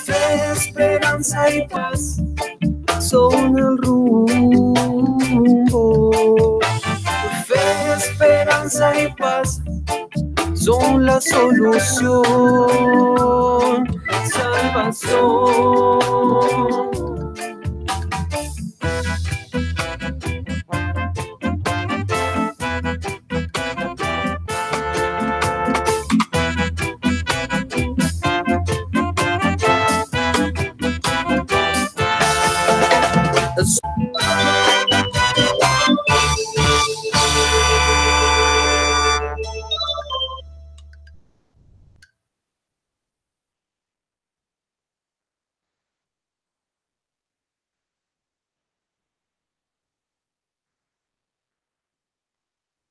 Fe, esperanza y paz son el rumbo. Fe, esperanza y paz son la solución, salvación.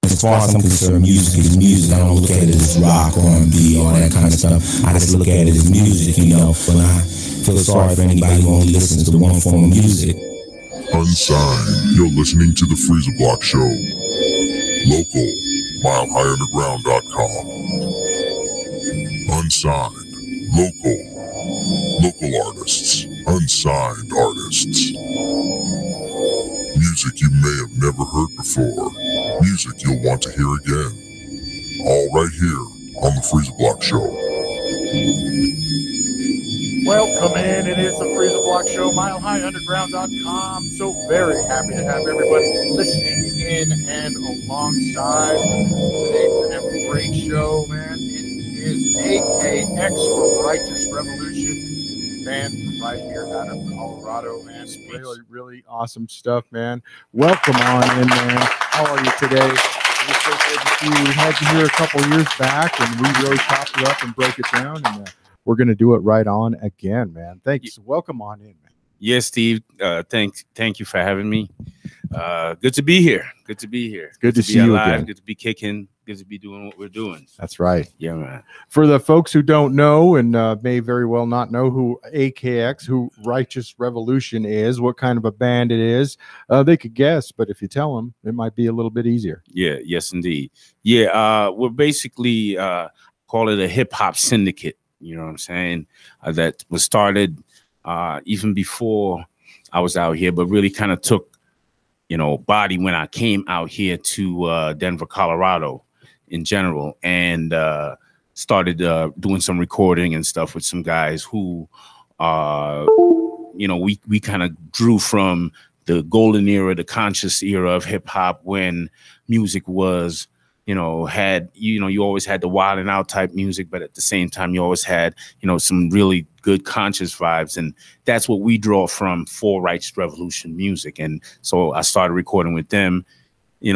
As far as I'm concerned, music is music. I don't look at it as rock, R&B, all that kind of stuff. I just look at it as music, you know. But I feel sorry for anybody who only listens to one form of music. Unsigned, you're listening to the Freeza Block Show. Local, MileHighUnderground.com. Unsigned, local artists, unsigned artists. Music you may have never heard before. Music you'll want to hear again. All right here on the Freeza Block Show. Welcome in. It is the Freeza Block Show, MileHighUnderground.com. So very happy to have everybody listening in and alongside. Today we're going to have a great show, man. It is AKX for Righteous Revolution, band from right here out of Colorado, man. Really, really awesome stuff, man. Welcome on in, man. How are you today? It's so good to see you. We had you here a couple years back, and we really chopped it up and broke it down, and we're going to do it right on again, man. Thanks. Welcome on in, man. Yes, Steve. Thank you for having me. Good to be here. Good to be here. Good to see you again. Good to be kicking. Good to be doing what we're doing. That's right. Yeah, man. For the folks who don't know and may very well not know who AKX, who Righteous Revolution is, what kind of a band it is, they could guess. But if you tell them, it might be a little bit easier. Yeah. Yes, indeed. Yeah. We're basically call it a hip hop syndicate. You know what I'm saying? That was started even before I was out here, but really kind of took, body when I came out here to Denver, Colorado in general, and started doing some recording and stuff with some guys who, we kind of drew from the golden era, the conscious era of hip hop when music was, you always had the wild and out type music, but at the same time, you always had, some really good conscious vibes. And that's what we draw from for Righteous Revolution music. And so I started recording with them.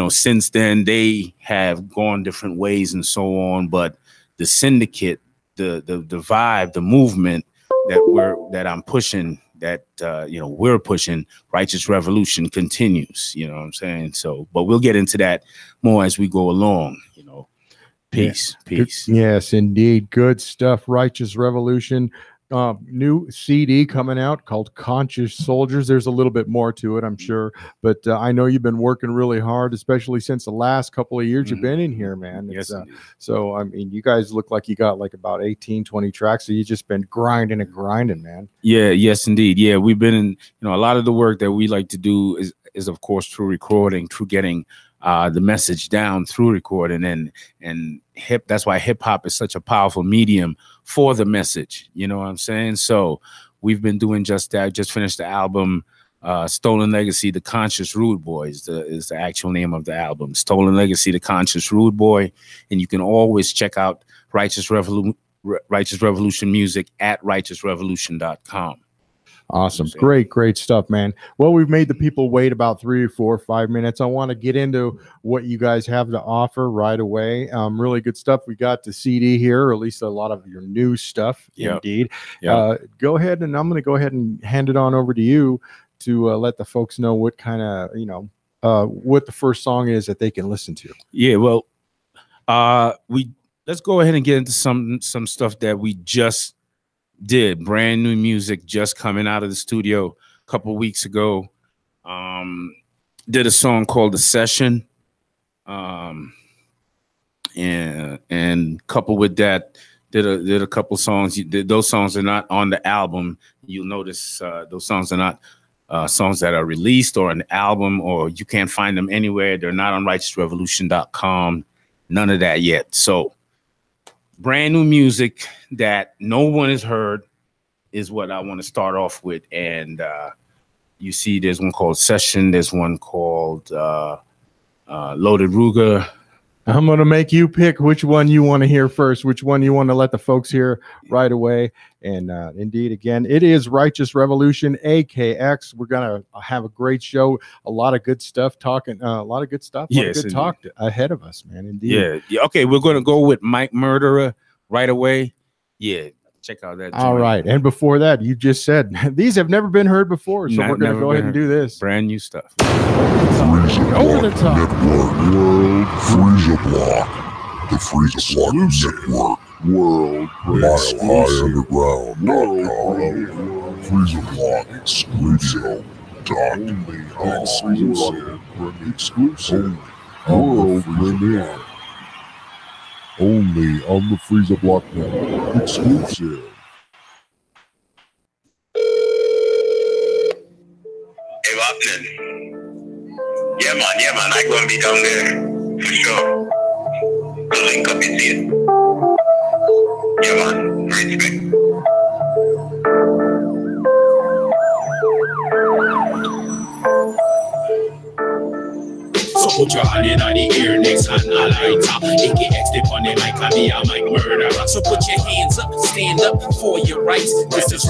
Since then, they have gone different ways and so on. But the syndicate, the vibe, the movement that I'm pushing, that we're pushing, Righteous Revolution continues. You know what I'm saying? So, but we'll get into that more as we go along. Peace. Yes, indeed, good stuff. Righteous Revolution. New CD coming out called Conscious Soldiers. There's a little bit more to it, I'm sure, but I know you've been working really hard, especially since the last couple of years you've been in here, man. Yes, so I mean, you guys look like you got like about 18-20 tracks, so you just been grinding, man. Yes, indeed. Yeah, we've been in, a lot of the work that we like to do is of course through recording, through getting the message down through recording, and that's why hip hop is such a powerful medium for the message. You know what I'm saying? So we've been doing just that. Just finished the album, Stolen Legacy, The Conscious Rude Boy is the actual name of the album. Stolen Legacy, The Conscious Rude Boy. And you can always check out Righteous Revolution music at righteousrevolution.com. Awesome. Great stuff, man. Well, we've made the people wait about 3 or 4 or 5 minutes. I want to get into what you guys have to offer right away. Really good stuff. We got the CD here, or at least a lot of your new stuff. Yep. Indeed. Yep. Go ahead, and I'm going to go ahead and hand it on over to you to let the folks know what kind of, what the first song is that they can listen to. Yeah, well, let's go ahead and get into some stuff that we just did. Brand new music just coming out of the studio a couple weeks ago. Did a song called The Session, and coupled with that, did a couple songs. Those songs are not on the album. You'll notice those songs are not songs that are released or an album, or you can't find them anywhere. They're not on righteousrevolution.com. None of that yet. So brand new music that no one has heard is what I want to start off with. And you see there's one called Session. There's one called Loaded Ruger. I'm going to make you pick which one you want to hear first, which one you want to let the folks hear right away. And indeed, again, it is Righteous Revolution, AKX. We're going to have a great show, a lot of good stuff talking, a lot of good stuff, yes, good talk ahead of us, man. Indeed. Yeah. Okay, we're going to go with Mike Murderer right away. Yeah, check out that. All right. And before that, you just said these have never been heard before, so we're going to go ahead and do this. Brand new stuff. Over the top. World Freeza Block. The Freeza Block Network. World Mile High Underground.com. Freeza Block Radio.com. Exclusive. World premiere. Only on the Freeza Block Network. Exclusive. Hey, Wapner. Yeah, man, I gonna be down there for sure. I'll link up and see it. Yeah, man, respect. So put your hand in the air, next hand a lighter. AKX dip on the mic and me a mic murderer. So put your hands up, stand up for your rights. This is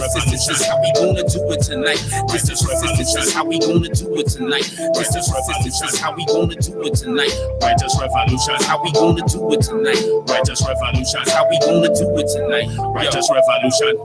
how we gonna do it tonight. This is how we gonna do it tonight. This is how we gonna do it tonight. Righteous revolution, how we gonna do it tonight. Righteous revolution, how we gonna do it tonight. Righteous revolution.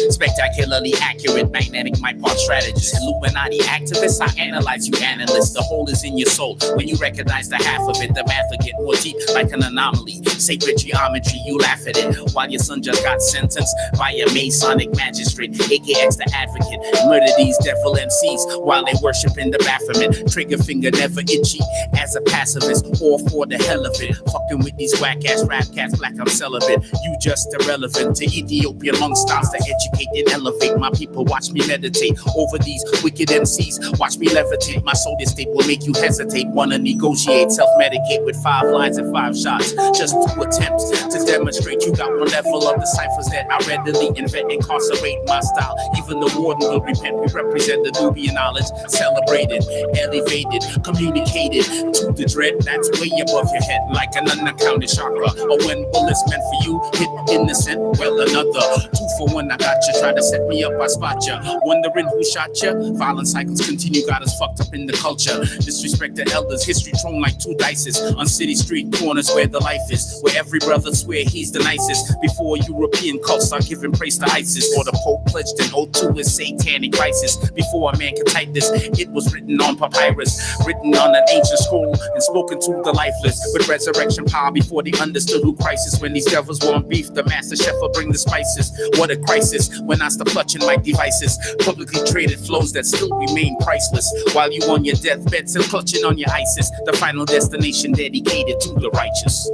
Spectacularly accurate, magnetic part strategist, Illuminati activists. I analyze you analysts. The hole is in your soul. When you recognize the half of it, the math will get more deep like an anomaly. Sacred geometry, you laugh at it while your son just got sentenced by a Masonic magistrate. AKX the advocate. Murder these devil MCs while they worship in the Baphomet. Trigger finger never itchy as a pacifist, or for the hell of it. Fucking with these whack ass rap cats, black I'm celibate. You just irrelevant to Ethiopian monk styles to educate and elevate my people. Watch me meditate over these wicked MCs. Watch me levitate. My soul state will make you hesitate. Wanna negotiate, self-medicate with 5 lines and 5 shots. Just 2 attempts to demonstrate you got one level of the ciphers that I readily invent. Incarcerate my style. Even the warden will repent. We represent the Nubian knowledge. Celebrated, elevated, communicated to the dread that's way above your head, like an unaccounted chakra. Or when bullets meant for you hit innocent, well another 2 for 1. I got you. Try to set me up, I spot ya. Wondering who shot ya. Violent cycles continue, got us fucked up in the culture. Disrespect to elders, history thrown like 2 dices on city street corners where the life is, where every brother swear he's the nicest. Before European cults start giving praise to ISIS, or the Pope pledged an oath to his satanic crisis. Before a man could type this, it was written on papyrus, written on an ancient scroll, and spoken to the lifeless with resurrection power. Before they understood who Christ is, when these devils want beef, the master chef will bring the spices. What a crisis when I stop clutching my devices, publicly traded flows that still remain priceless, while you on your deathbed still clutching on your ISIS. The final destination dedicated to the righteous.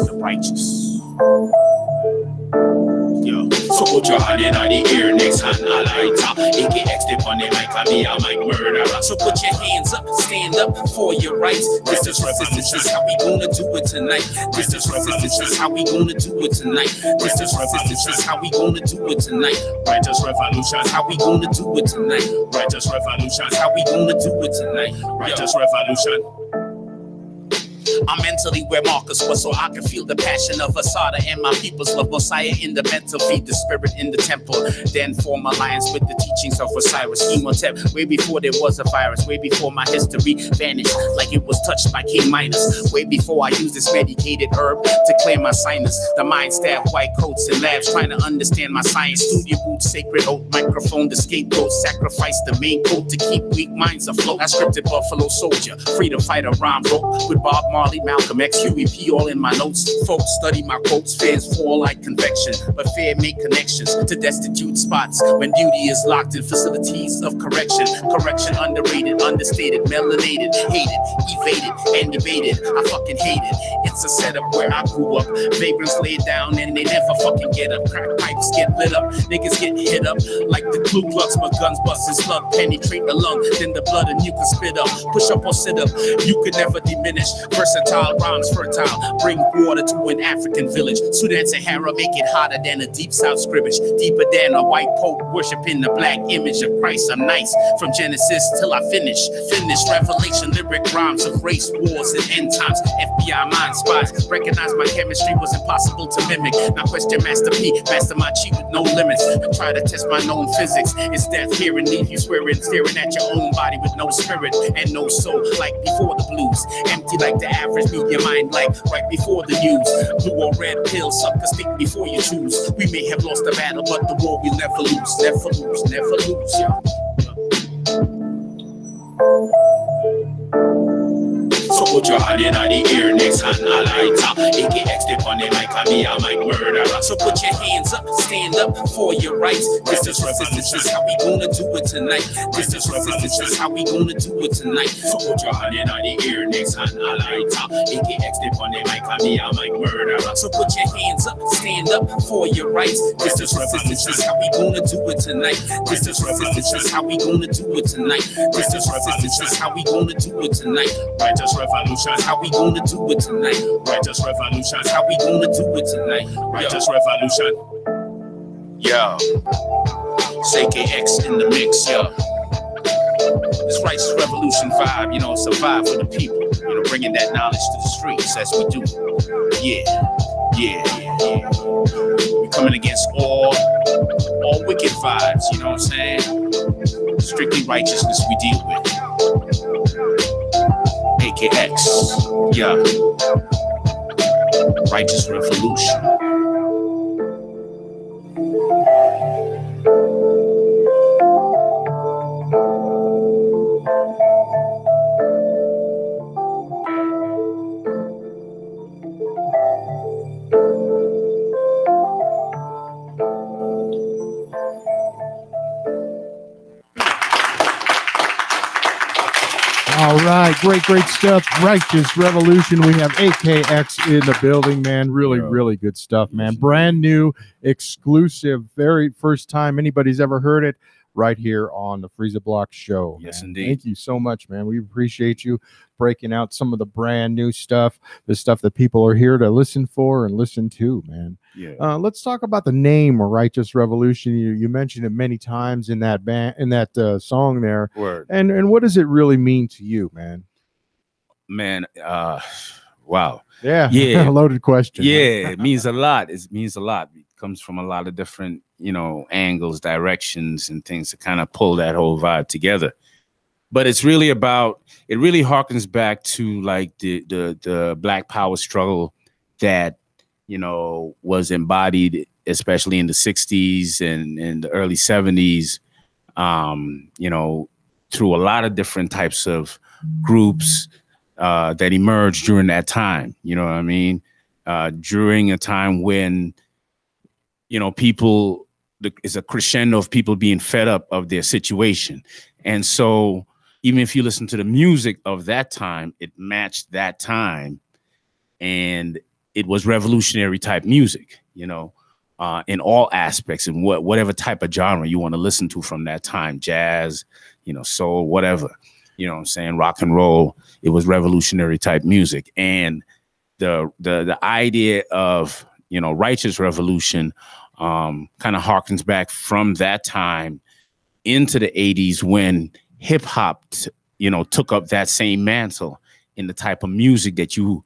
The righteous. Yo. So put your hand in the air, next hand a lighter. AKX dip on the mic and me a mic murderer. So put your hands up, stand up for your rights. This is how we gonna do it tonight. This is how we gonna do it tonight. This is how we gonna do it tonight. Righteous revolution, how we gonna do it tonight. Righteous revolution, how we gonna do it tonight. Righteous revolution. I'm mentally where Marcus was, so I can feel the passion of Asada and my people's love. Messiah in the mental, feed the spirit in the temple. Then form alliance with the teachings of Osiris, Imhotep. Way before there was a virus, way before my history vanished like it was touched by King Midas. Way before I used this medicated herb to clear my sinus. The mind stab white coats in labs trying to understand my science. Studio boots, sacred oath, microphone, the scapegoat. Sacrifice the main code to keep weak minds afloat. I scripted Buffalo Soldier, freedom fighter, rhyme rope with Bob Marley, Malcolm X, Huey P, all in my notes. Folks study my quotes, fears fall like convection, but fear make connections to destitute spots when beauty is locked in facilities of correction. Correction underrated, understated, melanated, hated, evaded, and debated. I fucking hate it. It's a setup where I grew up. Vagrants laid down and they never fucking get up. Crack pipes get lit up, niggas get hit up like the Ku Klux, but guns bust and slug penetrate the lung, then the blood and you can spit up. Push up or sit up, you could never diminish. Versatile rhymes fertile, bring water to an African village. Sudan, Sahara, make it hotter than a deep south scrimmage, deeper than a white pope worshiping the black image of Christ. I'm nice from Genesis till I finish revelation, lyric rhymes of race wars and end times. FBI mind spies recognize my chemistry was impossible to mimic. Now question Master P, master my chi with no limits. Try to test my known physics. It's death here and leave you swearing, staring at your own body with no spirit and no soul, like before the blues. Empty like the average media mind, like right before the news. Blue or red pill, suckers think before you choose. We may have lost the battle, but the war we'll never lose. Never lose, never lose, yeah. So put your hand in the ear, next hand a lighter. AKX step on the mic, and me a mic murderer. So put your hands up, stand up for your rights. This is how we gonna do it tonight. This is how we gonna do it tonight. So put your hand in the ear, next hand a lighter. AKX step on the mic, and me a mic murderer. So put your hands up, stand up for your rights. This is how we gonna do it tonight. This is how we gonna do it tonight. This is how we gonna do it tonight. Righteous revolution, how we gonna do it tonight. Righteous revolution, how we gonna do it tonight. Righteous revolution. Yeah. AKX in the mix, yeah. This righteous revolution vibe, you know, it's a vibe for the people. You know, bringing that knowledge to the streets as we do. Yeah. We're coming against all wicked vibes, you know what I'm saying? Strictly righteousness we deal with. AKX, yeah. Righteous revolution. All right, great stuff. Righteous Revolution. We have AKX in the building, man. Really good stuff, man. Brand new, exclusive, very first time anybody's ever heard it. Right here on the Freeza Block Show. Yes, man. indeed. Thank you so much, man. We appreciate you breaking out some of the brand new stuff, the stuff that people are here to listen for and listen to, man. Yeah. Let's talk about the name Righteous Revolution. You mentioned it many times in that song there. Word. And what does it really mean to you, man? Man, wow. Yeah. Yeah. Loaded question. Yeah, it means a lot. It means a lot. It comes from a lot of different, you know, angles, directions, and things to kind of pull that whole vibe together. But it's really about, it really harkens back to like the Black Power struggle that, you know, was embodied, especially in the 60s and the early 70s, you know, through a lot of different types of groups that emerged during that time. You know what I mean? During a time when, you know, people, it's a crescendo of people being fed up of their situation. And so even if you listen to the music of that time, it matched that time. And it was revolutionary type music, you know, in all aspects and whatever type of genre you want to listen to from that time, jazz, you know, soul, whatever, you know what I'm saying, rock and roll. It was revolutionary type music. And the idea of, you know, righteous revolution kind of harkens back from that time into the 80s when hip hop, you know, took up that same mantle in the type of music that you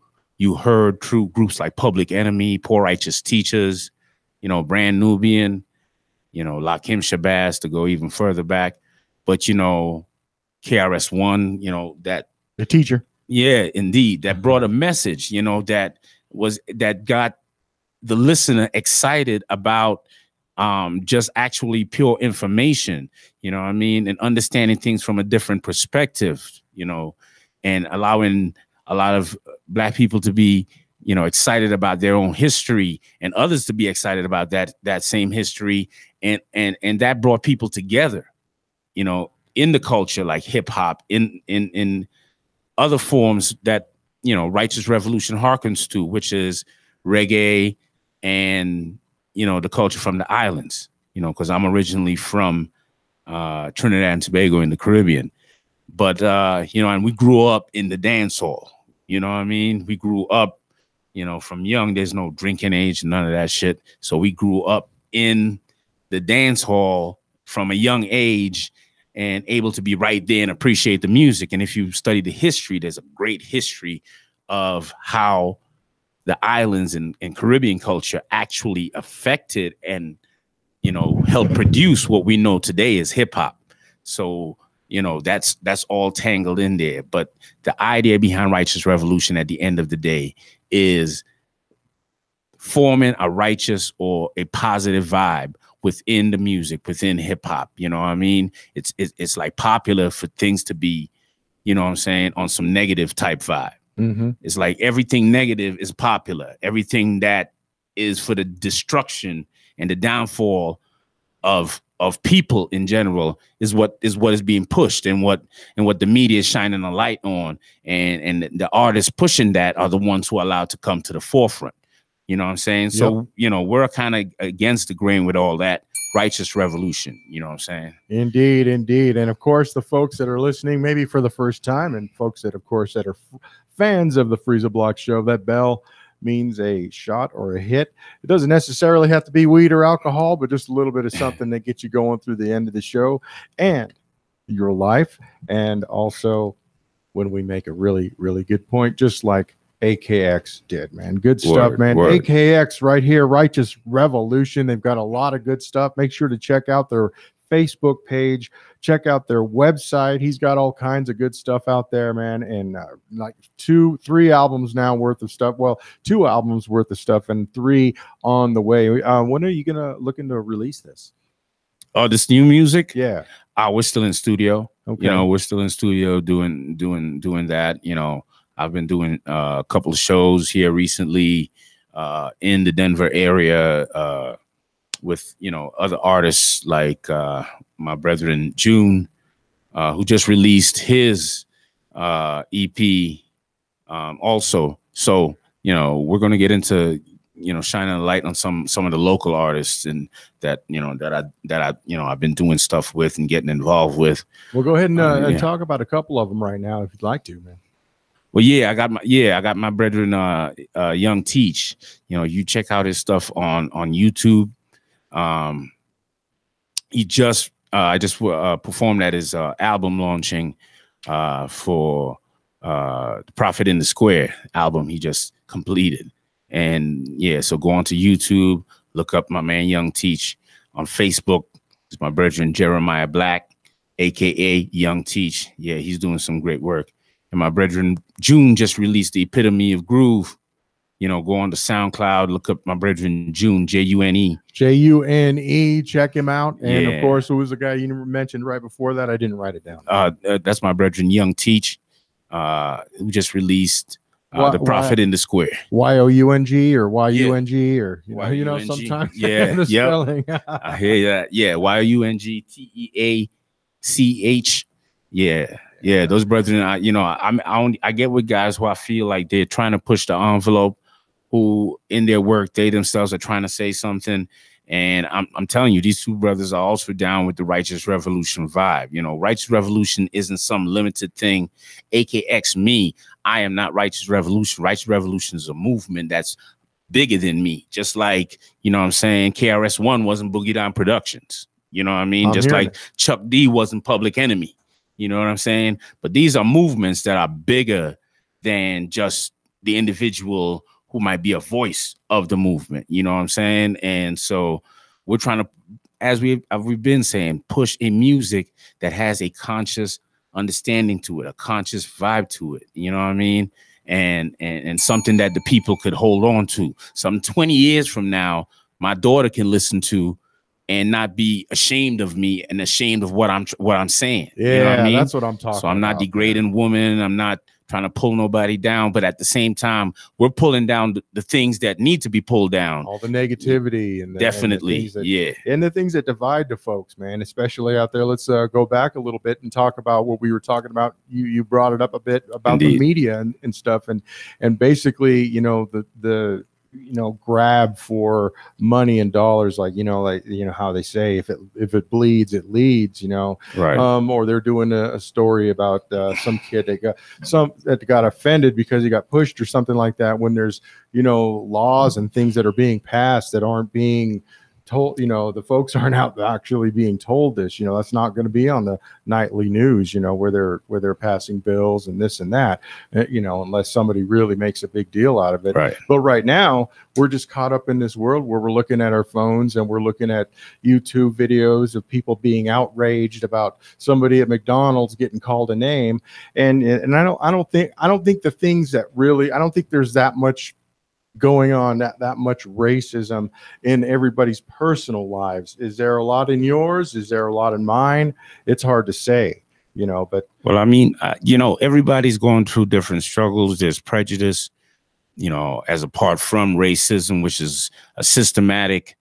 heard through groups like Public Enemy, Poor Righteous Teachers, you know, Brand Nubian, you know, Lakim Shabazz to go even further back. But, you know, KRS-One, you know, that The Teacher. Yeah, indeed. That brought a message, you know, that got the listener excited about just actually pure information, you know what I mean? And understanding things from a different perspective, you know, and allowing a lot of Black people to be, you know, excited about their own history, and others to be excited about that same history, and that brought people together, you know, in the culture, like hip hop, in other forms that, you know, Righteous Revolution harkens to, which is reggae and, you know, the culture from the islands, you know, because I'm originally from Trinidad and Tobago in the Caribbean. But, you know, and we grew up in the dance hall, you know what I mean? We grew up, you know, from young, there's no drinking age, none of that shit. So we grew up in the dance hall from a young age and able to be right there and appreciate the music. And if you study the history, there's a great history of how the islands and Caribbean culture actually affected and, you know, helped produce what we know today as hip hop. So, you know, that's all tangled in there. But the idea behind Righteous Revolution at the end of the day is forming a righteous or a positive vibe within the music, within hip hop. You know what I mean? It's like popular for things to be, you know what I'm saying, on some negative type vibe. Mm-hmm. It's like everything negative is popular. Everything that is for the destruction and the downfall of people in general is what is being pushed, and what the media is shining a light on, and the artists pushing that are the ones who are allowed to come to the forefront. You know what I'm saying? So, you know, we're kind of against the grain with all that Righteous Revolution. You know what I'm saying? Indeed, indeed. And of course, the folks that are listening, maybe for the first time, and folks that, of course, that are fans of the Freeza Block show, that bell means a shot or a hit. It doesn't necessarily have to be weed or alcohol, but just a little bit of something that gets you going through the end of the show and your life. And also when we make a really, really good point, just like AKX did, man. Good stuff, man. Word. AKX right here, Righteous Revolution. They've got a lot of good stuff. Make sure to check out their Facebook page. Check out their website. He's got all kinds of good stuff out there, man. And like 2-3 albums now worth of stuff. Well, 2 albums worth of stuff and 3 on the way. When are you looking to release this? Oh, this new music? Yeah. We're still in studio. Okay. You know, we're still in studio doing that. You know, I've been doing a couple of shows here recently in the Denver area with, you know, other artists like my brethren June, who just released his EP also. So, you know, we're going to get into, you know, shining a light on some of the local artists and that, you know, that I you know, I've been doing stuff with and getting involved with. We'll go ahead and talk about a couple of them right now if you'd like to, man. Well, I got my brethren Young Teach. You know, you check out his stuff on YouTube. He just I just performed at his album launching for the Prophet in the Square album he just completed. And yeah, so go on to YouTube, look up my man Young Teach. On Facebook, it's my brethren Jeremiah Black, aka Young Teach. Yeah, he's doing some great work. And my brethren June just released the Epitome of Groove. You know, go on to SoundCloud, look up my brethren June, June. June. Check him out. And of course, who was the guy you mentioned right before that? I didn't write it down. That's my brethren Young Teach, who just released The Prophet in the Square. YOUNG or YUNG or you know, sometimes the spelling. I hear that. Yeah, YUNGTEACH. Yeah, those brethren. I get with guys who I feel like they're trying to push the envelope, who in their work they themselves are trying to say something. And I'm telling you, these two brothers are also down with the Righteous Revolution vibe. You know, Righteous Revolution isn't some limited thing. AKX me, I am not Righteous Revolution. Righteous Revolution is a movement that's bigger than me. Just like, you know what I'm saying, KRS-One wasn't Boogie Down Productions. You know what I mean? Just like Chuck D wasn't Public Enemy. You know what I'm saying? But these are movements that are bigger than just the individual who might be a voice of the movement. You know what I'm saying? And so we're trying to, as we've been saying, push a music that has a conscious understanding to it, a conscious vibe to it. You know what I mean? And something that the people could hold on to. Some 20 years from now, my daughter can listen to and not be ashamed of me and ashamed of what I'm saying. Yeah, you know what I mean? That's what I'm talking about. So I'm not degrading women. I'm not trying to pull nobody down, but at the same time, we're pulling down the things that need to be pulled down. All the negativity and definitely, and the things that divide the folks, man, especially out there. Let's go back a little bit and talk about what we were talking about. You brought it up a bit about Indeed. the media and stuff, and basically, you know, the grab for money and dollars, like how they say, if it bleeds, it leads, right. Or they're doing a story about some kid that got offended because he got pushed or something like that, when there's laws and things that are being passed that aren't being told. The folks aren't out actually being told this. That's not going to be on the nightly news, where they're passing bills and this and that, unless somebody really makes a big deal out of it. Right. But right now we're just caught up in this world where we're looking at our phones and we're looking at YouTube videos of people being outraged about somebody at McDonald's getting called a name. And I don't think the things that really, I don't think there's that much going on, that much racism in everybody's personal lives. Is there a lot in yours? Is there a lot in mine? It's hard to say, but well, I mean, everybody's going through different struggles. There's prejudice, as apart from racism, which is a systematic,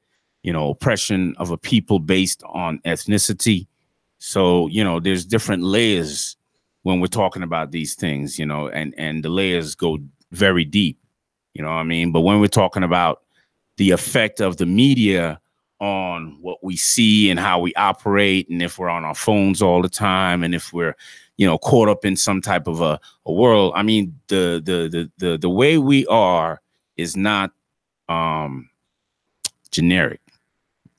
oppression of a people based on ethnicity. So, there's different layers when we're talking about these things, and the layers go very deep. You know what I mean? But when we're talking about the effect of the media on what we see and how we operate, and if we're on our phones all the time, and if we're, caught up in some type of a world, I mean, the way we are is not generic.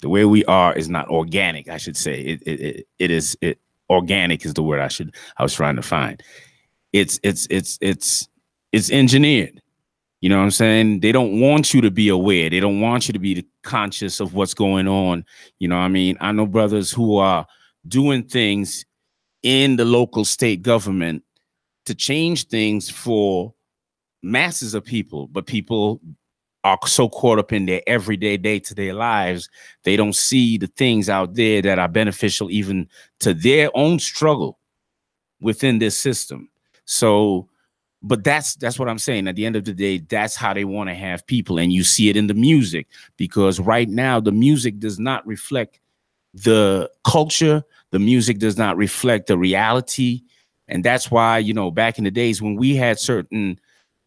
The way we are is not organic, I should say. Organic is the word I was trying to find. It's engineered. You know what I'm saying? They don't want you to be aware. They don't want you to be conscious of what's going on. You know what I mean? I know brothers who are doing things in the local state government to change things for masses of people, but people are so caught up in their everyday, day-to-day lives, they don't see the things out there that are beneficial even to their own struggle within this system. So, but that's what I'm saying. At the end of the day, that's how they want to have people. And you see it in the music, because right now the music does not reflect the culture. The music does not reflect the reality. And that's why, back in the days when we had certain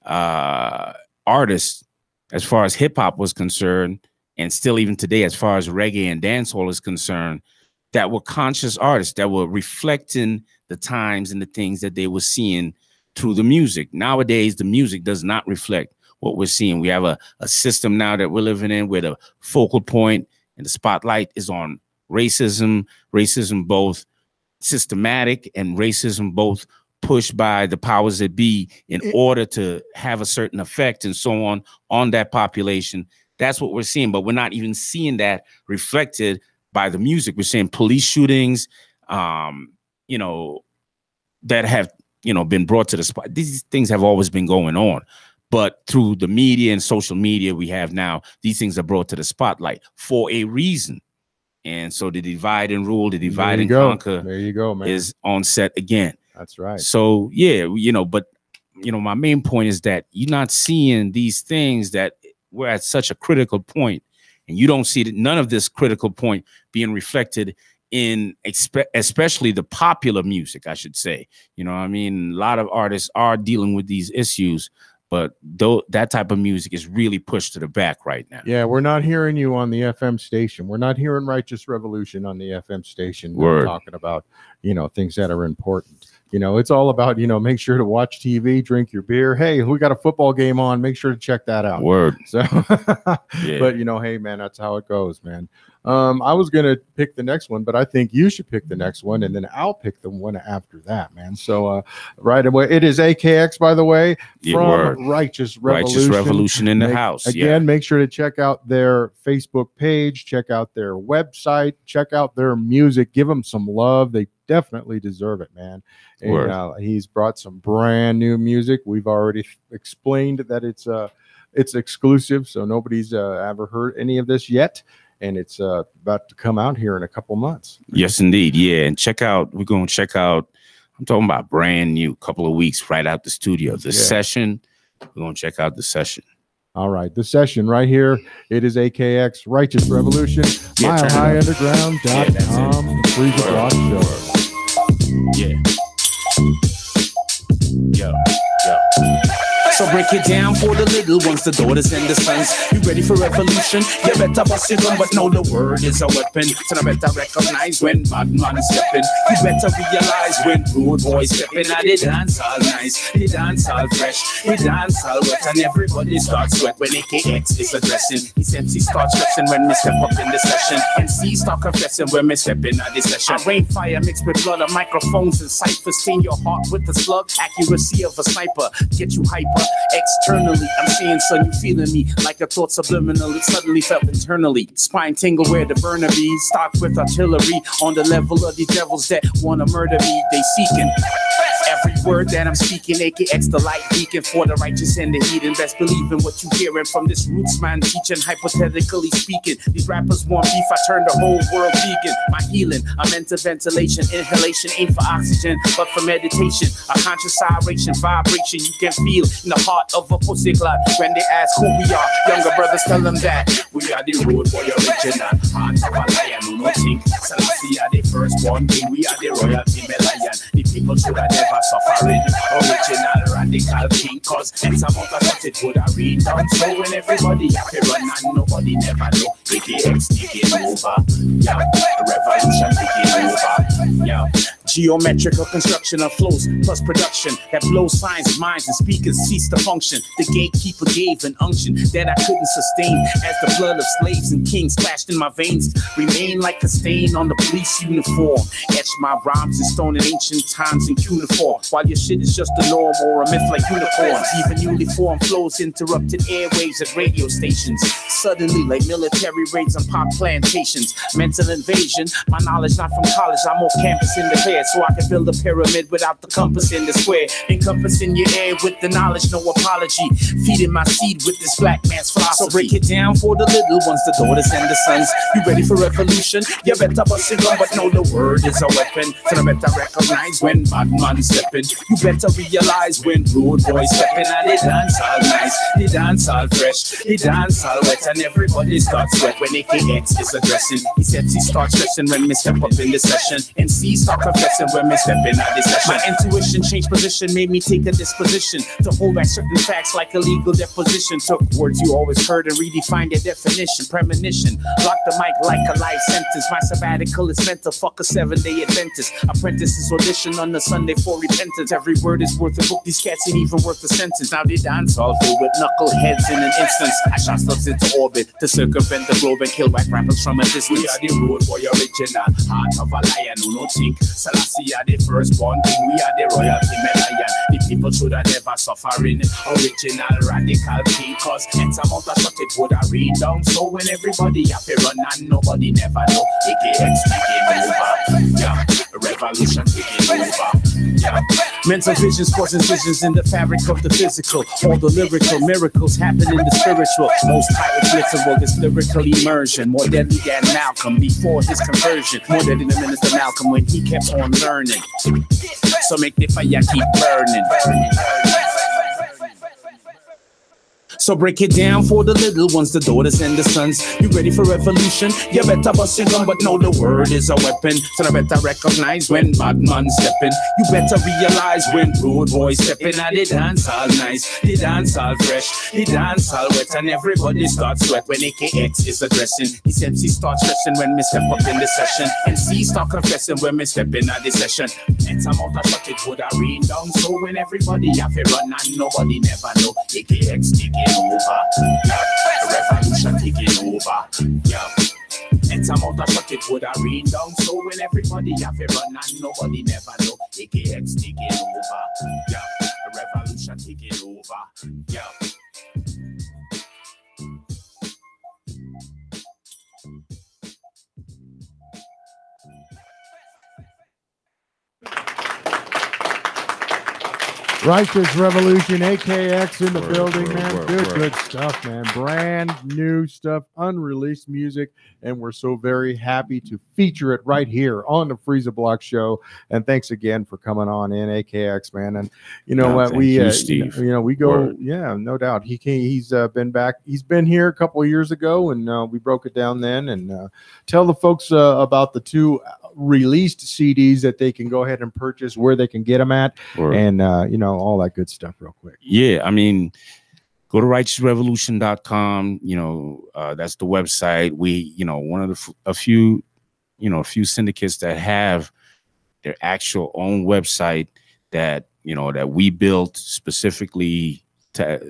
artists, as far as hip hop was concerned, and still even today, as far as reggae and dancehall is concerned, that were conscious artists that were reflecting the times and the things that they were seeing through the music. Nowadays, the music does not reflect what we're seeing. We have a system now that we're living in where the focal point and the spotlight is on racism both systematic and racism both pushed by the powers that be in order to have a certain effect and so on that population. That's what we're seeing, but we're not even seeing that reflected by the music. We're seeing police shootings, that have been brought to the spot. These things have always been going on, but through the media and social media we have now, these things are brought to the spotlight for a reason. And so the divide and rule, the divide and conquer, there you go, man, is on set again. That's right. So yeah, but my main point is that you're not seeing these things, that we're at such a critical point, and you don't see that none of this critical point being reflected in especially the popular music, I should say. A lot of artists are dealing with these issues, but that type of music is really pushed to the back right now. Yeah, we're not hearing you on the FM station. We're not hearing Righteous Revolution on the FM station. We're talking about, things that are important. It's all about, make sure to watch TV, drink your beer. Hey, we got a football game on. Make sure to check that out. Word. So, yeah. But, hey, man, that's how it goes, man. I was going to pick the next one, but I think you should pick the next one, and then I'll pick the one after that, man. So right away, it is AKX, by the way, from Righteous Revolution. Righteous Revolution in the house. Again, make sure to check out their Facebook page, check out their website, check out their music, give them some love. They definitely deserve it, man. And he's brought some brand new music. We've already explained that it's exclusive, so nobody's ever heard any of this yet. And it's about to come out here in a couple months. Yes, indeed. Yeah. And we're going to check out I'm talking about brand new, couple of weeks right out the studio. The session, we're going to check out the session. All right, the session right here. It is AKX Righteous Revolution, MileHighUnderground.com, the Freeza Block Show. Yeah. Yo. So break it down for the little ones, the daughters and the sons. You ready for revolution? You better bust it on, but know the word is a weapon. So I better recognize when bad man is stepping. You better realize when rude boys stepping. Now they dance all nice, they dance all fresh, they dance all wet, and everybody starts sweat when AKX is addressing. His MC starts stressing when me step up in the session. MC start confessing when me step in at the session. Rain fire mixed with blood of microphones and ciphers. Stain your heart with the slug, accuracy of a sniper. Get you hyper. Externally, I'm saying, son, you feeling me like a thought subliminal. It suddenly felt internally. Spine tingle where the burner be. Stocked with artillery on the level of these devils that wanna murder me. They seeking every word that I'm speaking. AKX the light beacon for the righteous and the heathen. Best believe in what you hearing from this roots man teaching. Hypothetically speaking, these rappers want beef. I turn the whole world vegan. My healing, I'm into ventilation. Inhalation ain't for oxygen, but for meditation. A conscious vibration you can feel in the heart of a pussy clot. When they ask who we are, younger brothers tell them that we are the road boy original. Heart of a lion who no think. Selassie are the firstborn king. We are the royalty lion. The people should have never suffering. Original radical king. Cause it's a mother that it would have read down. So when everybody have to run and nobody never know. AKX taking over. Yeah, revolution taking over. Yeah. Geometrical construction of flows plus production that blows signs, minds, and speakers cease to function. The gatekeeper gave an unction that I couldn't sustain as the blood of slaves and kings splashed in my veins. Remain like a stain on the police uniform. Etch my rhymes in stone in ancient times in cuneiform. While your shit is just a norm or a myth like unicorns. Even newly formed flows interrupted airwaves at radio stations. Suddenly like military raids on pop plantations. Mental invasion, my knowledge not from college. I'm off campus in the fair. So I can build a pyramid without the compass in the square. Encompassing your air with the knowledge, no apology. Feeding my seed with this black man's philosophy. So break it down for the little ones, the daughters and the sons. You ready for revolution? You better bust it on, but know the word is a weapon. So I better recognize when bad man stepping. You better realize when rude boys stepping. And they dance all nice, they dance all fresh, they dance all wet, and everybody starts sweat when AKX is addressing. He said he starts stressing when me step up in the session. And C start confessing when me step in at this session. My intuition changed position, made me take a disposition to hold back certain facts like a legal deposition. Took words you always heard and redefined their definition. Premonition, lock the mic like a life sentence. My sabbatical is meant to fuck a 7-day Adventist. Apprentices audition on the Sunday for repentance. Every word is worth a book, these cats ain't even worth a sentence. Now they dance all through with knuckleheads in an instance. I shot slugs into orbit to circumvent the globe and kill whack rappers from a distance. We are the road boy original, heart of a lion who no think. Selassie are the firstborn king, we are the royalty lion. The people should have never suffering. Original radical king, cause it's a mouth shot it would have read down. So when everybody have to run and nobody never know. AKX taking over, yeah. Revolution taking over, yeah. Mental visions causing visions in the fabric of the physical. All the lyrical miracles happen in the spiritual. Most high is literal, this lyrical immersion. More deadly than Malcolm before his conversion. More deadly than Minister Malcolm when he kept on learning. So make the fire keep burning. So break it down for the little ones, the daughters and the sons. You ready for revolution? You better bust it on, but know the word is a weapon. So I better recognize when bad man stepping. You better realize when rude boys stepping. Now they dance all nice, they dance all fresh, they dance all wet, and everybody starts sweat when AKX is addressing. His MC starts stressing when me step up in the session. And C start confessing when me step in at the session. And some of the shot it would have read down. So when everybody have to run and nobody never know. AKX taking over, yeah. Revolution taking over, yeah. And some of the shot it would have read down. So when everybody have to run and nobody never know. AKX taking over, yeah. Revolution taking over, yeah. Righteous Revolution, AKX in the building, word, man. word, Good stuff, man. Brand new stuff, unreleased music, and we're so very happy to feature it right here on the Freeza Block Show. And thanks again for coming on in, AKX, man. And you know what, Steve. we go, Word. yeah, no doubt. He's been back. He's been here a couple of years ago, and we broke it down then. And tell the folks about the two released CDs that they can go ahead and purchase, where they can get them at, and all that good stuff real quick. Yeah, I mean, go to righteousrevolution.com. That's the website. We, one of a few syndicates that have their actual own website that we built specifically to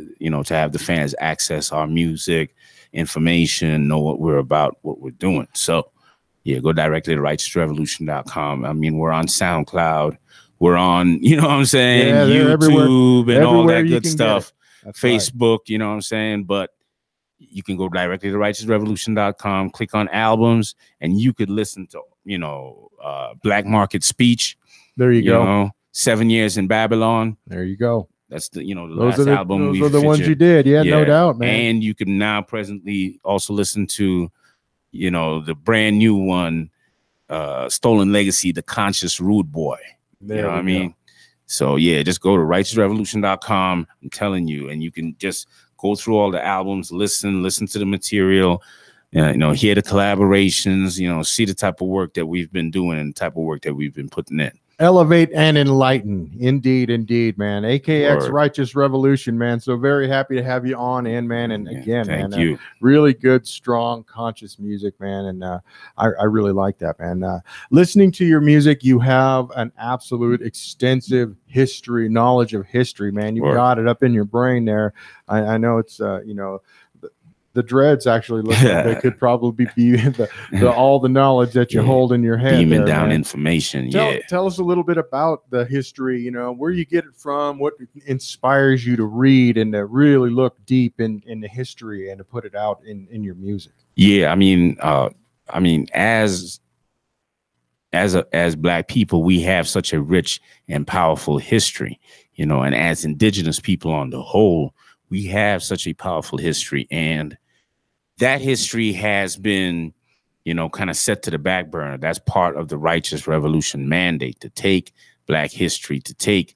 have the fans access our music, information, know what we're about, what we're doing. So yeah, go directly to righteousrevolution.com. I mean, we're on SoundCloud. We're on, YouTube and all that good stuff. Facebook, right. You know what I'm saying? But you can go directly to righteousrevolution.com, click on albums, and you could listen to, Black Market Speech. There you go. 7 Years in Babylon. There you go. That's the last album. Those are the ones you did. Yeah, no doubt, man. And you can now presently also listen to the brand new one, Stolen Legacy, The Conscious Rude Boy. You know what I mean? So yeah, just go to righteousrevolution.com. I'm telling you, and you can just go through all the albums, listen to the material, hear the collaborations, see the type of work that we've been doing and the type of work that we've been putting in. Elevate and enlighten. Indeed, man. AKX Word. Righteous Revolution, man. So very happy to have you on in, man. And again, thank you. Really good, strong, conscious music, man. And I really like that, man. Listening to your music, you have an absolute extensive knowledge of history, man. You've got it up in your brain there. I know it's, the dreads actually look like they could probably be all the knowledge that you hold in your head. Beaming down information. Tell us a little bit about the history, where you get it from, what inspires you to read and to really look deep in the history and to put it out in your music. Yeah, I mean, as Black people, we have such a rich and powerful history, and as Indigenous people on the whole, we have such a powerful history, and that history has been, kind of set to the back burner. That's part of the Righteous Revolution mandate, to take Black history, to take,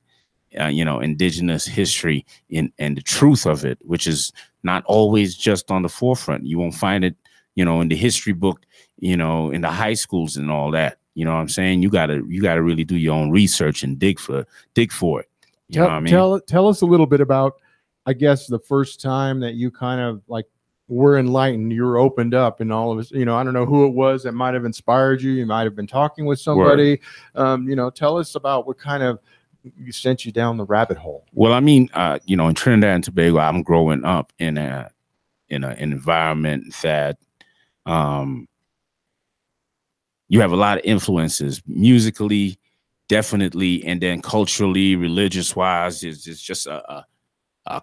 Indigenous history and the truth of it, which is not always just on the forefront. You won't find it, in the history book, in the high schools and all that. You know what I'm saying? You gotta really do your own research and dig for it. You know what I mean? Tell us a little bit about, I guess, the first time that you kind of were enlightened, you were opened up, and all of us, I don't know who it was that might have inspired you. You might have been talking with somebody. Tell us about what kind of sent you down the rabbit hole. Well, I mean, in Trinidad and Tobago, I'm growing up in an environment that you have a lot of influences musically, definitely, and then culturally, religious wise, it's just a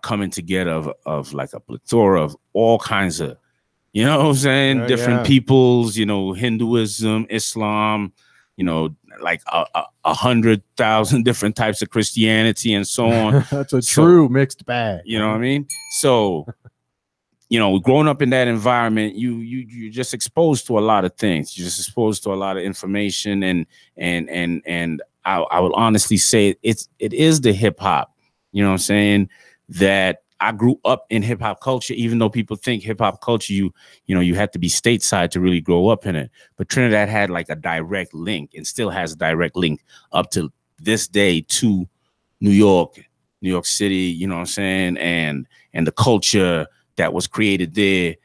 coming together of like a plethora of all kinds of, different peoples, Hinduism, Islam, like 100,000 different types of Christianity and so on. That's a true mixed bag. You know what I mean? So, growing up in that environment, you're just exposed to a lot of things. You're just exposed to a lot of information, and I would honestly say it is the hip hop. You know what I'm saying? That I grew up in hip hop culture, even though people think hip hop culture, you had to be stateside to really grow up in it. But Trinidad had like a direct link, and still has a direct link up to this day to New York City, you know what I'm saying? And the culture that was created there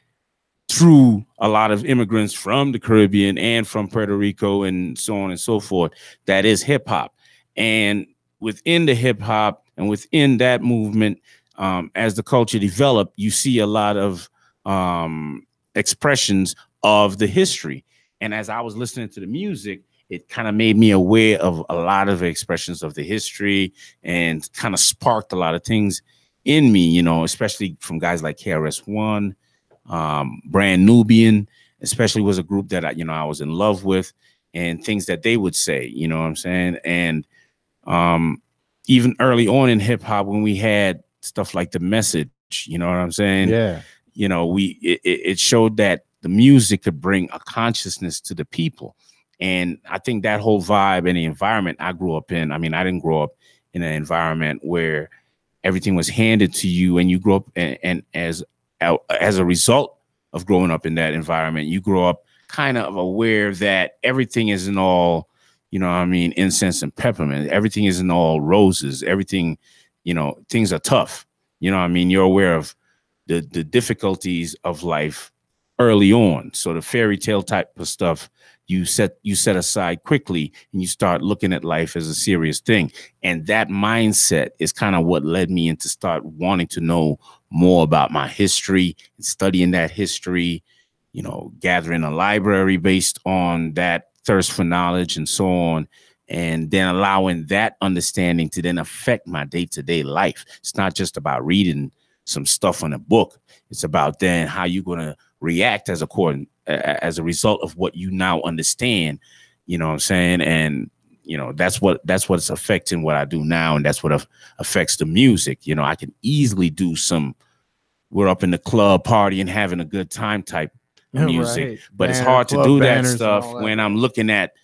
through a lot of immigrants from the Caribbean and from Puerto Rico and so on and so forth. That is hip hop. And within the hip hop and within that movement, as the culture developed, you see a lot of expressions of the history. And as I was listening to the music, it kind of made me aware of a lot of expressions of the history and kind of sparked a lot of things in me, especially from guys like KRS-One, Brand Nubian, especially was a group that I was in love with, and things that they would say, you know what I'm saying? And even early on in hip hop, when we had stuff like The Message, you know what I'm saying? Yeah. You know, it showed that the music could bring a consciousness to the people. And I think that whole vibe and the environment I grew up in, I mean, I didn't grow up in an environment where everything was handed to you, and you grew up and as a result of growing up in that environment, you grow up kind of aware that everything isn't all, you know what I mean, incense and peppermint. Everything isn't all roses. Everything, you know, things are tough. You know what I mean? You're aware of the difficulties of life early on. So the fairy tale type of stuff you set aside quickly, and you start looking at life as a serious thing. And that mindset is kind of what led me into start wanting to know more about my history and studying that history, you know, gathering a library based on that thirst for knowledge and so on. And then allowing that understanding to then affect my day-to-day life. It's not just about reading some stuff in a book. It's about then how you're going to react as a result of what you now understand. You know what I'm saying? And, you know, that's what's affecting what I do now. And that's what affects the music. You know, I can easily do we're up in the club partying, having a good time type of music, right. but it's Banner, hard to club do that banners and stuff all that. when I'm looking at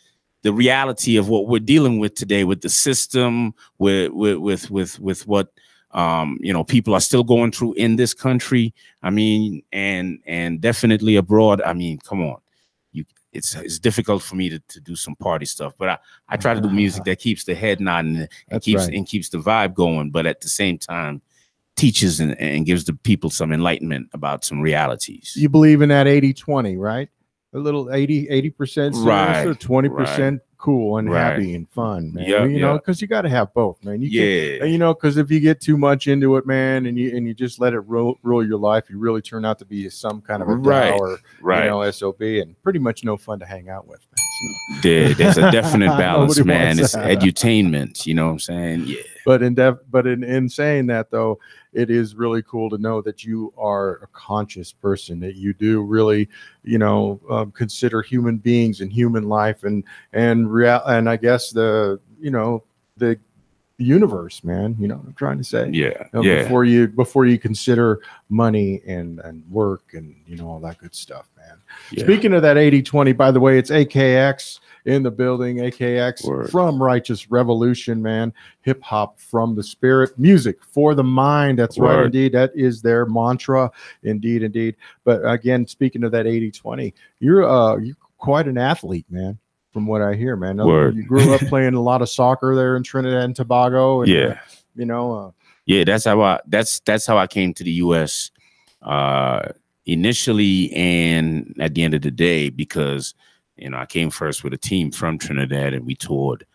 the reality of what we're dealing with today, with the system, with what you know, people are still going through in this country. I mean, and definitely abroad. I mean, come on, it's difficult for me to do some party stuff, but I try to do music that keeps the head nodding and keeps the vibe going, but at the same time teaches and gives the people some enlightenment about some realities. You believe in that 80-20, right? A little 80% serious, Right, or 20% cool and right. happy and fun, man. Yep, you know, because you got to have both, man. Yeah. You know, because if you get too much into it, man, and you just let it rule your life, you really turn out to be some kind of a dour, you know, SOB, and pretty much no fun to hang out with, man. So. There's a definite balance, Nobody man. wants It's that. edutainment, you know what I'm saying? Yeah. But in saying that, though, it is really cool to know that you are a conscious person, that you do really, you know, consider human beings and human life and I guess the universe, man. You know what I'm trying to say? Yeah. Before you consider money and work and, you know, all that good stuff, man. Yeah. Speaking of that 80-20, by the way, it's AKX in the building. AKX Word. From Righteous Revolution, man. Hip hop from the spirit, music for the mind. That's Word. right, indeed. That is their mantra, indeed. But again, speaking of that 80-20, you're quite an athlete, man. From what I hear, man. Word. You grew up playing a lot of soccer there in Trinidad and Tobago. And, Yeah. You know. Yeah, that's how I came to the U.S. Initially and at the end of the day, because, you know, I came first with a team from Trinidad, and we toured